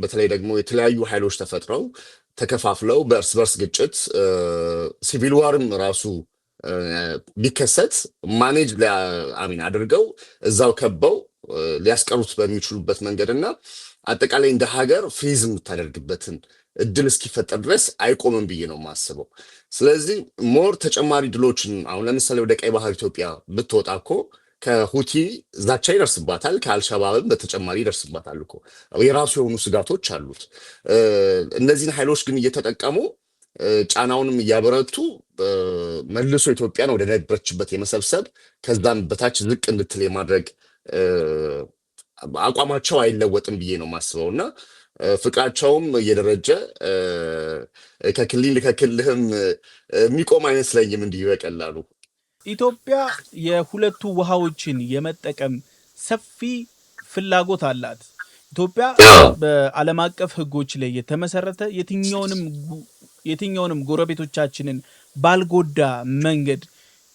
በተለይ ደግሞ የተለያዩ ኃይሎች ተፈጥረው ተከፋፍለው በእርስ በርስ ግጭት ሲቪል ዋርም ራሱ ቢከሰት ማኔጅ አድርገው እዛው ከበው ሊያስቀሩት በሚችሉበት መንገድ እና አጠቃላይ እንደ ሀገር ፍሪዝ የምታደርግበትን እድል እስኪፈጠር ድረስ አይቆምም ብዬ ነው የማስበው። ስለዚህ ሞር ተጨማሪ ድሎችን አሁን ለምሳሌ ወደ ቀይ ባህር ኢትዮጵያ ብትወጣ እኮ ከሁቲ ዛቻ ይደርስባታል፣ ከአልሸባብም በተጨማሪ ይደርስባታል እኮ የራሱ የሆኑ ስጋቶች አሉት። እነዚህን ኃይሎች ግን እየተጠቀሙ ጫናውንም እያበረቱ መልሶ ኢትዮጵያን ወደ ነበረችበት የመሰብሰብ ከዛም በታች ዝቅ እንድትል የማድረግ አቋማቸው አይለወጥም ብዬ ነው የማስበው እና ፍቅራቸውም እየደረጀ ከክልል ከክልህም የሚቆም አይመስለኝም እንዲሁ በቀላሉ። ኢትዮጵያ የሁለቱ ውሃዎችን የመጠቀም ሰፊ ፍላጎት አላት። ኢትዮጵያ በዓለም አቀፍ ሕጎች ላይ የተመሰረተ የትኛውንም ጎረቤቶቻችንን ባልጎዳ መንገድ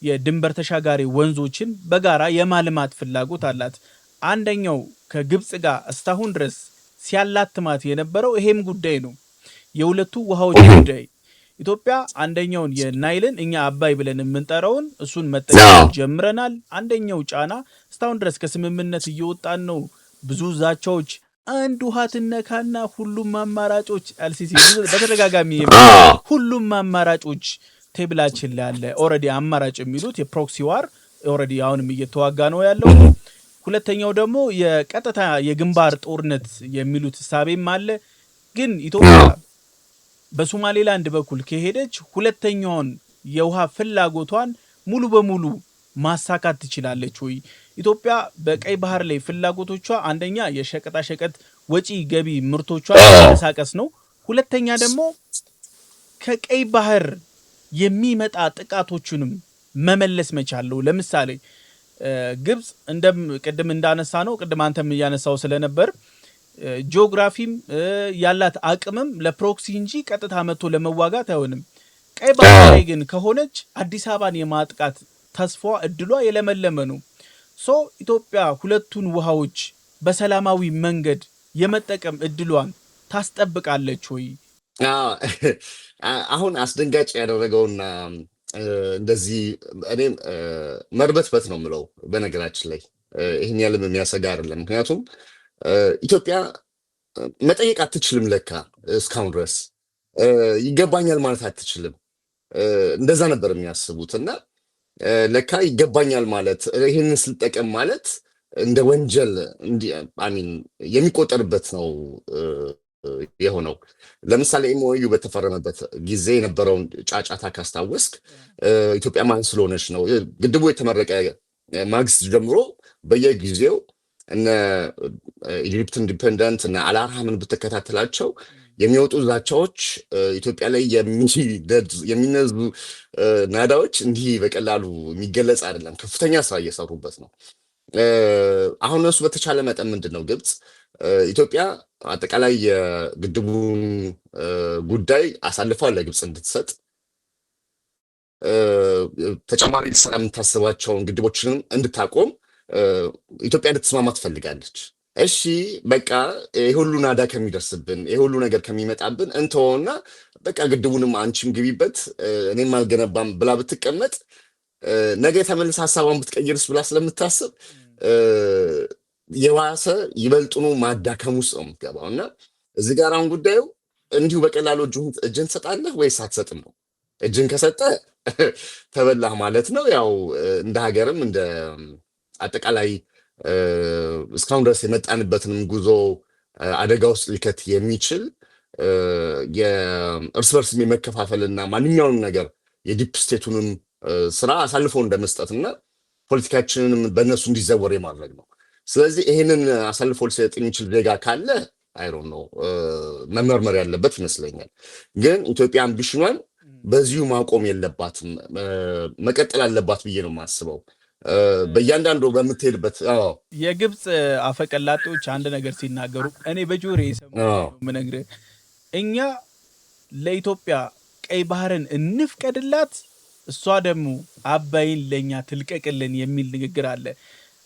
የድንበር ተሻጋሪ ወንዞችን በጋራ የማልማት ፍላጎት አላት። አንደኛው ከግብፅ ጋር እስካሁን ድረስ ሲያላትማት የነበረው ይሄም ጉዳይ ነው፣ የሁለቱ ውሃዎች ጉዳይ። ኢትዮጵያ አንደኛውን የናይልን እኛ አባይ ብለን የምንጠራውን እሱን መጠቀም ጀምረናል። አንደኛው ጫና እስካሁን ድረስ ከስምምነት እየወጣን ነው። ብዙ ዛቻዎች፣ አንድ ውሃ ትነካና ሁሉም አማራጮች አልሲሲ በተደጋጋሚ ሁሉም አማራጮች ቴብላችን ላይ አለ። ኦልሬዲ አማራጭ የሚሉት የፕሮክሲ ዋር ኦልሬዲ አሁንም እየተዋጋ ነው ያለው። ሁለተኛው ደግሞ የቀጥታ የግንባር ጦርነት የሚሉት ሳቤም አለ። ግን ኢትዮጵያ በሶማሌላንድ በኩል ከሄደች ሁለተኛውን የውሃ ፍላጎቷን ሙሉ በሙሉ ማሳካት ትችላለች ወይ? ኢትዮጵያ በቀይ ባህር ላይ ፍላጎቶቿ አንደኛ የሸቀጣ ሸቀጥ ወጪ ገቢ ምርቶቿ መንቀሳቀስ ነው። ሁለተኛ ደግሞ ከቀይ ባህር የሚመጣ ጥቃቶቹንም መመለስ መቻለው። ለምሳሌ ግብፅ ቅድም እንዳነሳ ነው፣ ቅድም አንተም እያነሳው ስለነበር ጂኦግራፊም ያላት አቅምም ለፕሮክሲ እንጂ ቀጥታ መጥቶ ለመዋጋት አይሆንም። ቀይ ባህር ላይ ግን ከሆነች አዲስ አበባን የማጥቃት ተስፋ እድሏ የለመለመ ነው። ሶ ኢትዮጵያ ሁለቱን ውሃዎች በሰላማዊ መንገድ የመጠቀም እድሏን ታስጠብቃለች ወይ? አሁን አስደንጋጭ ያደረገውና እንደዚህ እኔም መርበትበት ነው የምለው። በነገራችን ላይ ይህን ያለም የሚያሰጋ አይደለም። ምክንያቱም ኢትዮጵያ መጠየቅ አትችልም። ለካ እስካሁን ድረስ ይገባኛል ማለት አትችልም። እንደዛ ነበር የሚያስቡት እና ለካ ይገባኛል ማለት ይህንን ስልጠቀም ማለት እንደ ወንጀል የሚቆጠርበት ነው የሆነው። ለምሳሌ ኤምኦዩ በተፈረመበት ጊዜ የነበረውን ጫጫታ ካስታወስክ ኢትዮጵያ ማን ስለሆነች ነው ግድቡ የተመረቀ ማግስት ጀምሮ በየጊዜው እነ ኢጅፕት ኢንዲፔንደንት እና አልአርሃምን ብትከታተላቸው የሚወጡ ዛቻዎች ኢትዮጵያ ላይ የሚነዙ ናዳዎች እንዲህ በቀላሉ የሚገለጽ አይደለም። ከፍተኛ ስራ እየሰሩበት ነው። አሁን እነሱ በተቻለ መጠን ምንድን ነው ግብፅ ኢትዮጵያ አጠቃላይ የግድቡን ጉዳይ አሳልፋ ለግብፅ እንድትሰጥ ተጨማሪ ስራ የምታስባቸውን ግድቦችንም እንድታቆም ኢትዮጵያ እንድትስማማ ትፈልጋለች። እሺ በቃ ይህ ሁሉ ናዳ ከሚደርስብን ይህ ሁሉ ነገር ከሚመጣብን እንተወና በቃ ግድቡንም አንቺም ግቢበት እኔም አልገነባም ብላ ብትቀመጥ ነገ ተመልስ ሀሳቧን ብትቀይርስ ብላ ስለምታስብ የባሰ ይበልጡኑ ማዳከም ውስጥ ነው የምትገባው። እና እዚህ ጋር አሁን ጉዳዩ እንዲሁ በቀላሉ እጅን ትሰጣለህ ወይስ አትሰጥም ነው። እጅን ከሰጠ ተበላህ ማለት ነው። ያው እንደ ሀገርም እንደ አጠቃላይ እስካሁን ድረስ የመጣንበትንም ጉዞ አደጋ ውስጥ ሊከት የሚችል የእርስ በርስ የመከፋፈልና ማንኛውንም ነገር የዲፕ ስቴቱንም ስራ አሳልፎ እንደመስጠትና ፖለቲካችንንም በእነሱ እንዲዘወር የማድረግ ነው። ስለዚህ ይህንን አሳልፎ ሊሰጥ የሚችል ዜጋ ካለ አይሮ ነው መመርመር ያለበት ይመስለኛል። ግን ኢትዮጵያ አምቢሽኗን በዚሁ ማቆም የለባትም፣ መቀጠል አለባት ብዬ ነው የማስበው። በእያንዳንዱ በምትሄድበት የግብፅ አፈቀላጤዎች አንድ ነገር ሲናገሩ እኔ በጆሮዬ የሰማሁት የምነግርህ፣ እኛ ለኢትዮጵያ ቀይ ባህርን እንፍቀድላት፣ እሷ ደግሞ አባይን ለእኛ ትልቀቅልን የሚል ንግግር አለ።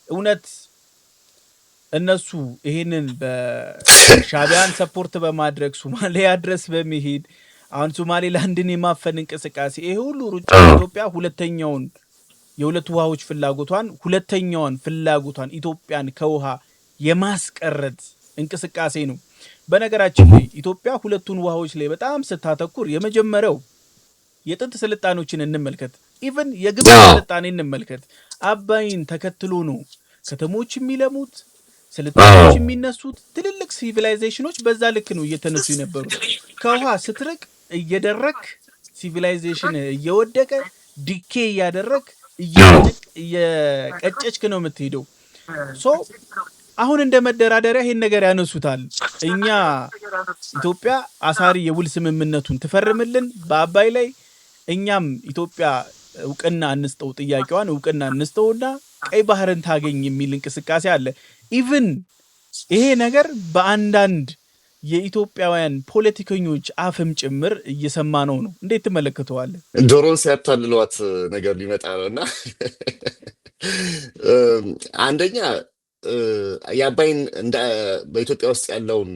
እውነት እነሱ ይህንን በሻዕቢያን ሰፖርት በማድረግ ሶማሊያ ድረስ በመሄድ አሁን ሶማሌላንድን የማፈን እንቅስቃሴ ይሄ ሁሉ ሩጫ ኢትዮጵያ ሁለተኛውን የሁለት ውሃዎች ሁለተኛውን ፍላጎቷን ኢትዮጵያን ከውሃ የማስቀረት እንቅስቃሴ ነው። በነገራችን ላይ ኢትዮጵያ ሁለቱን ውሃዎች ላይ በጣም ስታተኩር የመጀመሪያው የጥንት ስልጣኔዎችን እንመልከት፣ ኢቨን የግብፅ ስልጣኔ እንመልከት። አባይን ተከትሎ ነው ከተሞች የሚለሙት፣ ስልጣኔዎች የሚነሱት። ትልልቅ ሲቪላይዜሽኖች በዛ ልክ ነው እየተነሱ የነበሩት። ከውሃ ስትርቅ እየደረክ ሲቪላይዜሽን እየወደቀ ዲኬ እያደረግ እየቀጨችክ ነው የምትሄደው። ሶ አሁን እንደ መደራደሪያ ይሄን ነገር ያነሱታል። እኛ ኢትዮጵያ አሳሪ የውል ስምምነቱን ትፈርምልን በአባይ ላይ፣ እኛም ኢትዮጵያ እውቅና እንስጠው፣ ጥያቄዋን እውቅና እንስጠውና ቀይ ባህርን ታገኝ የሚል እንቅስቃሴ አለ። ኢቭን ይሄ ነገር በአንዳንድ የኢትዮጵያውያን ፖለቲከኞች አፍም ጭምር እየሰማ ነው። እንዴት ትመለከተዋለህ? ዶሮን ሲያታልሏት ነገር ሊመጣ ነው እና አንደኛ የአባይን በኢትዮጵያ ውስጥ ያለውን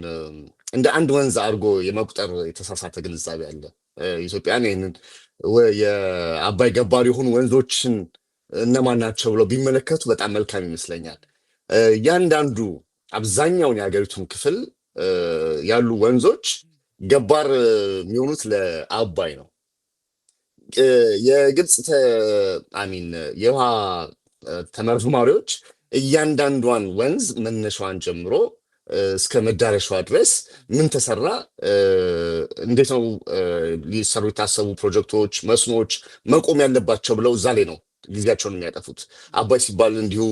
እንደ አንድ ወንዝ አድርጎ የመቁጠር የተሳሳተ ግንዛቤ አለ። ኢትዮጵያን ይህንን የአባይ ገባሪ የሆኑ ወንዞችን እነማን ናቸው ብለው ቢመለከቱ በጣም መልካም ይመስለኛል። እያንዳንዱ አብዛኛውን የሀገሪቱን ክፍል ያሉ ወንዞች ገባር የሚሆኑት ለአባይ ነው። የግብፅ የውሃ ተመራማሪዎች እያንዳንዷን ወንዝ መነሻዋን ጀምሮ እስከ መዳረሻዋ ድረስ ምን ተሰራ፣ እንዴት ነው ሊሰሩ የታሰቡ ፕሮጀክቶች፣ መስኖች መቆም ያለባቸው ብለው እዛ ላይ ነው ጊዜያቸውን የሚያጠፉት። አባይ ሲባል እንዲሁ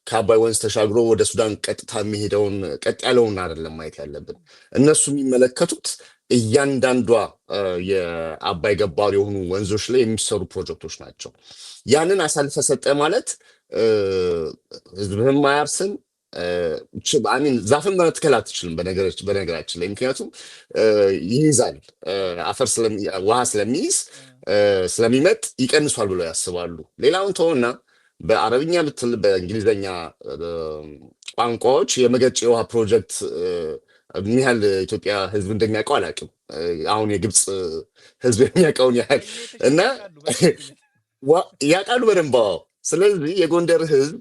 ከአባይ ወንዝ ተሻግሮ ወደ ሱዳን ቀጥታ የሚሄደውን ቀጥ ያለውን አይደለም ማየት ያለብን። እነሱ የሚመለከቱት እያንዳንዷ የአባይ ገባር የሆኑ ወንዞች ላይ የሚሰሩ ፕሮጀክቶች ናቸው። ያንን አሳልፈ ሰጠ ማለት ህዝብህም አያርስም፣ ዛፍን መትከል አትችልም በነገራችን ላይ። ምክንያቱም ይይዛል፣ አፈር ውሃ ስለሚይዝ ስለሚመጥ ይቀንሷል ብለው ያስባሉ። ሌላውን ተወና በአረብኛ ብትል በእንግሊዝኛ ቋንቋዎች የመገጭ የውሃ ፕሮጀክት ምን ያህል ኢትዮጵያ ህዝብ እንደሚያውቀው አላውቅም። አሁን የግብፅ ህዝብ የሚያውቀውን ያህል እና ያውቃሉ በደንብ። ስለዚህ የጎንደር ህዝብ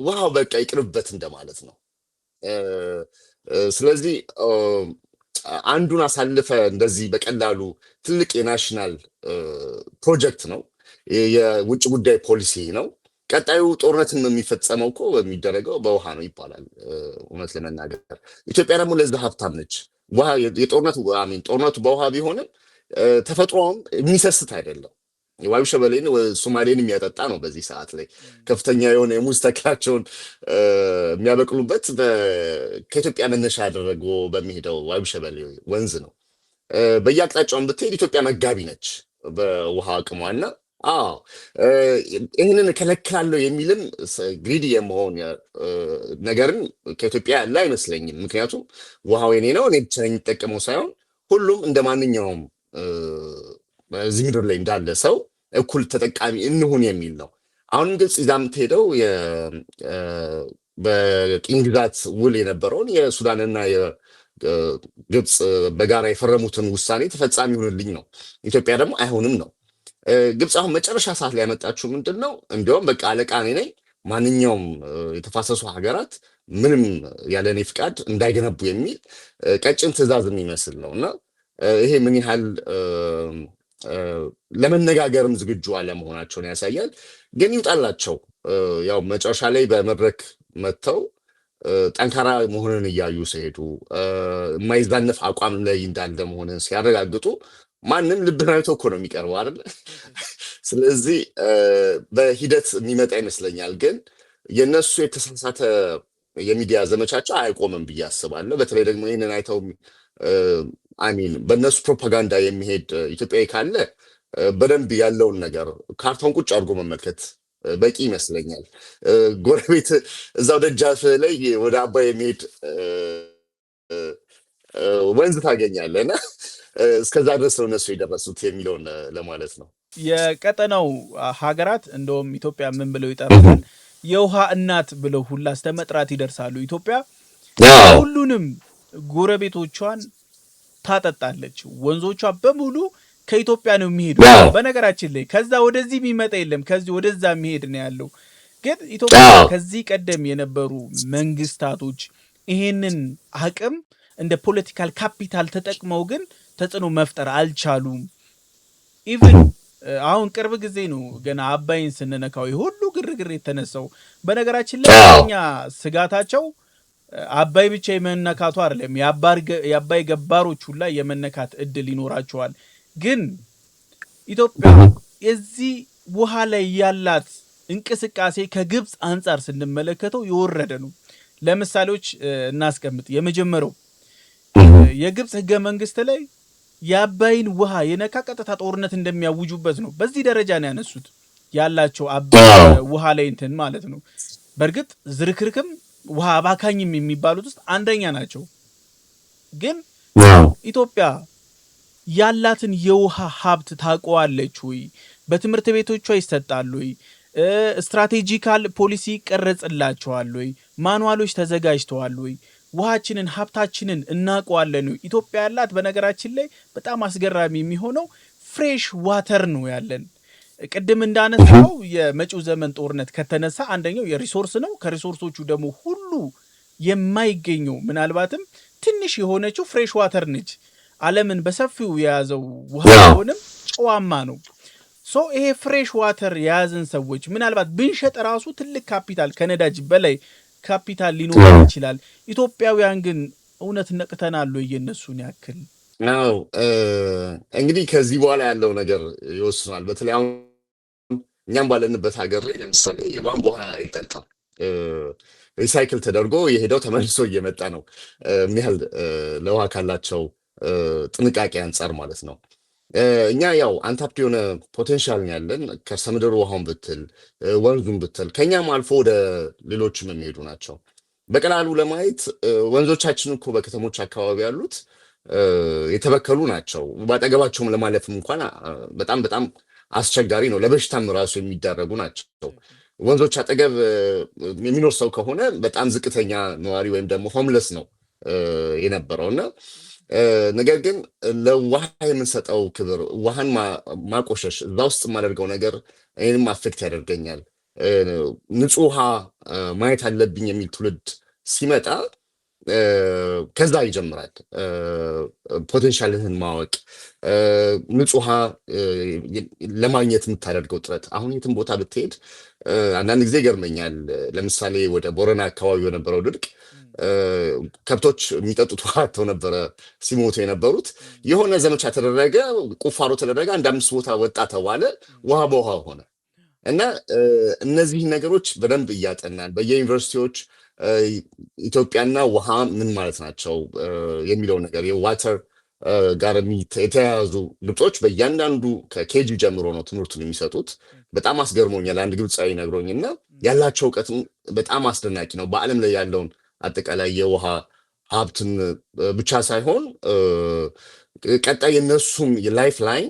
ውሃው በቃ ይቅርበት እንደማለት ነው። ስለዚህ አንዱን አሳልፈ እንደዚህ በቀላሉ ትልቅ የናሽናል ፕሮጀክት ነው፣ የውጭ ጉዳይ ፖሊሲ ነው። ቀጣዩ ጦርነትን የሚፈጸመው እኮ የሚደረገው በውሃ ነው ይባላል። እውነት ለመናገር ኢትዮጵያ ደግሞ ለዛ ሀብታም ነች። ጦርነቱ በውሃ ቢሆንም ተፈጥሮም የሚሰስት አይደለም። ዋዩ ሸበሌን ሶማሌን የሚያጠጣ ነው። በዚህ ሰዓት ላይ ከፍተኛ የሆነ የሙዝ ተክላቸውን የሚያበቅሉበት ከኢትዮጵያ መነሻ ያደረገው በሚሄደው ዋዩ ሸበሌ ወንዝ ነው። በየአቅጣጫውን ብትሄድ ኢትዮጵያ መጋቢ ነች በውሃ አቅሟና አዎ እ፣ ይህንን እከለክላለሁ የሚልም ግሪዲ የመሆን ነገርን ከኢትዮጵያ ያለ አይመስለኝም። ምክንያቱም ውሃው የኔ ነው እኔ ብቻ ነኝ የሚጠቀመው ሳይሆን ሁሉም እንደ ማንኛውም እ፣ በዚህ ምድር ላይ እንዳለ ሰው እኩል ተጠቃሚ እንሁን የሚል ነው። አሁንም ግብፅ ይዛ የምትሄደው እ፣ በቅኝ ግዛት ውል የነበረውን የሱዳንና የግብፅ በጋራ የፈረሙትን ውሳኔ ተፈጻሚ ይሁንልኝ ነው። ኢትዮጵያ ደግሞ አይሆንም ነው። ግብፅ አሁን መጨረሻ ሰዓት ላይ ያመጣችው ምንድን ነው? እንዲያውም በቃ አለቃ እኔ ነኝ፣ ማንኛውም የተፋሰሱ ሀገራት ምንም ያለ እኔ ፍቃድ እንዳይገነቡ የሚል ቀጭን ትዕዛዝ የሚመስል ነው እና ይሄ ምን ያህል እ፣ ለመነጋገርም ዝግጁ አለመሆናቸውን ያሳያል። ግን ይውጣላቸው። ያው መጨረሻ ላይ በመድረክ መጥተው ጠንካራ መሆንን እያዩ ሲሄዱ የማይዛነፍ አቋም ላይ እንዳለ መሆንን ሲያረጋግጡ ማንም ልብን አይቶ እኮ ነው የሚቀርበው አይደለ? ስለዚህ በሂደት የሚመጣ ይመስለኛል። ግን የነሱ የተሳሳተ የሚዲያ ዘመቻቸው አይቆምም ብዬ አስባለሁ። በተለይ ደግሞ ይህንን አይተው አሚን በእነሱ ፕሮፓጋንዳ የሚሄድ ኢትዮጵያዊ ካለ በደንብ ያለውን ነገር ካርታውን ቁጭ አድርጎ መመልከት በቂ ይመስለኛል። ጎረቤት እዛው ደጃፍ ላይ ወደ አባይ የሚሄድ ወንዝ ታገኛለህ እና እስከዛ ድረስ ነው እነሱ የደረሱት የሚለውን ለማለት ነው። የቀጠናው ሀገራት እንደውም ኢትዮጵያ ምን ብለው ይጠራታል? የውሃ እናት ብለው ሁላ እስከ መጥራት ይደርሳሉ። ኢትዮጵያ ሁሉንም ጎረቤቶቿን ታጠጣለች። ወንዞቿ በሙሉ ከኢትዮጵያ ነው የሚሄዱ። በነገራችን ላይ ከዛ ወደዚህ የሚመጣ የለም፣ ከዚህ ወደዛ የሚሄድ ነው ያለው። ግን ኢትዮጵያ ከዚህ ቀደም የነበሩ መንግስታቶች ይሄንን አቅም እንደ ፖለቲካል ካፒታል ተጠቅመው ግን ተጽዕኖ መፍጠር አልቻሉም። ኢቭን አሁን ቅርብ ጊዜ ነው ገና አባይን ስንነካው ሁሉ ግርግር የተነሳው። በነገራችን ላይ እኛ ስጋታቸው አባይ ብቻ የመነካቱ አይደለም፣ የአባይ ገባሮች ሁላ የመነካት እድል ይኖራቸዋል። ግን ኢትዮጵያ የዚህ ውሃ ላይ ያላት እንቅስቃሴ ከግብፅ አንጻር ስንመለከተው የወረደ ነው። ለምሳሌዎች እናስቀምጥ። የመጀመሪያው የግብፅ ህገ መንግስት ላይ የአባይን ውሃ የነካ ቀጥታ ጦርነት እንደሚያውጁበት ነው። በዚህ ደረጃ ነው ያነሱት ያላቸው አባይ ውሃ ላይ እንትን ማለት ነው። በእርግጥ ዝርክርክም ውሃ አባካኝም የሚባሉት ውስጥ አንደኛ ናቸው። ግን ኢትዮጵያ ያላትን የውሃ ሀብት ታውቀዋለች ወይ? በትምህርት ቤቶቿ ይሰጣሉ ወይ? ስትራቴጂካል ፖሊሲ ይቀረጽላቸዋል ወይ? ማኑዋሎች ተዘጋጅተዋል ወይ? ውሃችንን ሀብታችንን እናውቀዋለን ወይ? ኢትዮጵያ ያላት በነገራችን ላይ በጣም አስገራሚ የሚሆነው ፍሬሽ ዋተር ነው ያለን። ቅድም እንዳነሳው የመጪው ዘመን ጦርነት ከተነሳ አንደኛው የሪሶርስ ነው። ከሪሶርሶቹ ደግሞ ሁሉ የማይገኘው ምናልባትም ትንሽ የሆነችው ፍሬሽ ዋተር ነች። ዓለምን በሰፊው የያዘው ውሃ ሆንም ጨዋማ ነው። ሶ ይሄ ፍሬሽ ዋተር የያዘን ሰዎች ምናልባት ብንሸጥ ራሱ ትልቅ ካፒታል ከነዳጅ በላይ ካፒታል ሊኖር ይችላል። ኢትዮጵያውያን ግን እውነት ነቅተናል ወይ? የነሱን ያክል ነው እንግዲህ ከዚህ በኋላ ያለው ነገር ይወስናል። በተለይ አሁን እኛም ባለንበት ሀገር ላይ ለምሳሌ የቧንቧ ውሃ አይጠጣም። ሪሳይክል ተደርጎ የሄደው ተመልሶ እየመጣ ነው። ምን ያህል ለውሃ ካላቸው ጥንቃቄ አንጻር ማለት ነው። እኛ ያው አንታፕድ የሆነ ፖቴንሻል ያለን ከርሰ ምድር ውሃውን ብትል ወንዙን ብትል ከኛም አልፎ ወደ ሌሎችም የሚሄዱ ናቸው። በቀላሉ ለማየት ወንዞቻችን እኮ በከተሞች አካባቢ ያሉት የተበከሉ ናቸው። ባጠገባቸውም ለማለፍም እንኳን በጣም በጣም አስቸጋሪ ነው። ለበሽታም ራሱ የሚዳረጉ ናቸው። ወንዞች አጠገብ የሚኖር ሰው ከሆነ በጣም ዝቅተኛ ነዋሪ ወይም ደግሞ ሆምለስ ነው የነበረው እና ነገር ግን ለውሃ የምንሰጠው ክብር፣ ውሃን ማቆሸሽ፣ እዛ ውስጥ የማደርገው ነገር እኔንም አፌክት ያደርገኛል፣ ንጹህ ውሃ ማየት አለብኝ የሚል ትውልድ ሲመጣ ከዛ ይጀምራል። ፖቴንሻልህን ማወቅ፣ ንጹህ ውሃ ለማግኘት የምታደርገው ጥረት። አሁን የትም ቦታ ብትሄድ አንዳንድ ጊዜ ይገርመኛል። ለምሳሌ ወደ ቦረና አካባቢ በነበረው ድርቅ ከብቶች የሚጠጡት ውሃ አጥተው ነበረ ሲሞቱ የነበሩት። የሆነ ዘመቻ ተደረገ፣ ቁፋሮ ተደረገ፣ አንድ 5 ቦታ ወጣ ተባለ፣ ውሃ በውሃ ሆነ እና እነዚህ ነገሮች በደንብ እያጠናን በየዩኒቨርሲቲዎች ኢትዮጵያና ውሃ ምን ማለት ናቸው የሚለው ነገር የዋተር ጋር የተያያዙ ግብጾች በእያንዳንዱ ከኬጂ ጀምሮ ነው ትምህርቱን የሚሰጡት። በጣም አስገርሞኛል። አንድ ግብፃዊ ነግሮኝና ያላቸው እውቀትም በጣም አስደናቂ ነው። በዓለም ላይ ያለውን አጠቃላይ የውሃ ሀብትን ብቻ ሳይሆን ቀጣይ የነሱም የላይፍ ላይን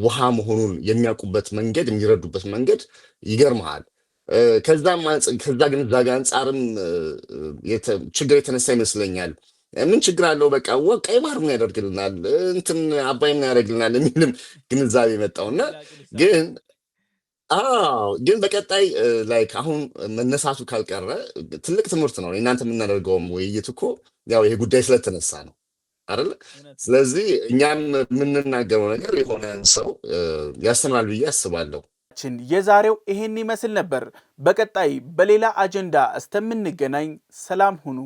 ውሃ መሆኑን የሚያውቁበት መንገድ የሚረዱበት መንገድ ይገርመሃል። ከዛ ግን እዛ ጋር አንጻርም ችግር የተነሳ ይመስለኛል ምን ችግር አለው በቃ ቀይ ባህር ምን ያደርግልናል እንትን አባይ ምን ያደርግልናል የሚልም ግንዛቤ መጣውና ግን ግን በቀጣይ ላይክ አሁን መነሳቱ ካልቀረ ትልቅ ትምህርት ነው። እናንተ የምናደርገውም ውይይት እኮ ያው ይሄ ጉዳይ ስለተነሳ ነው አይደል? ስለዚህ እኛም የምንናገረው ነገር የሆነ ሰው ያስተምራል ብዬ አስባለሁ። የዛሬው ይሄን ይመስል ነበር። በቀጣይ በሌላ አጀንዳ እስከምንገናኝ ሰላም ሁኑ።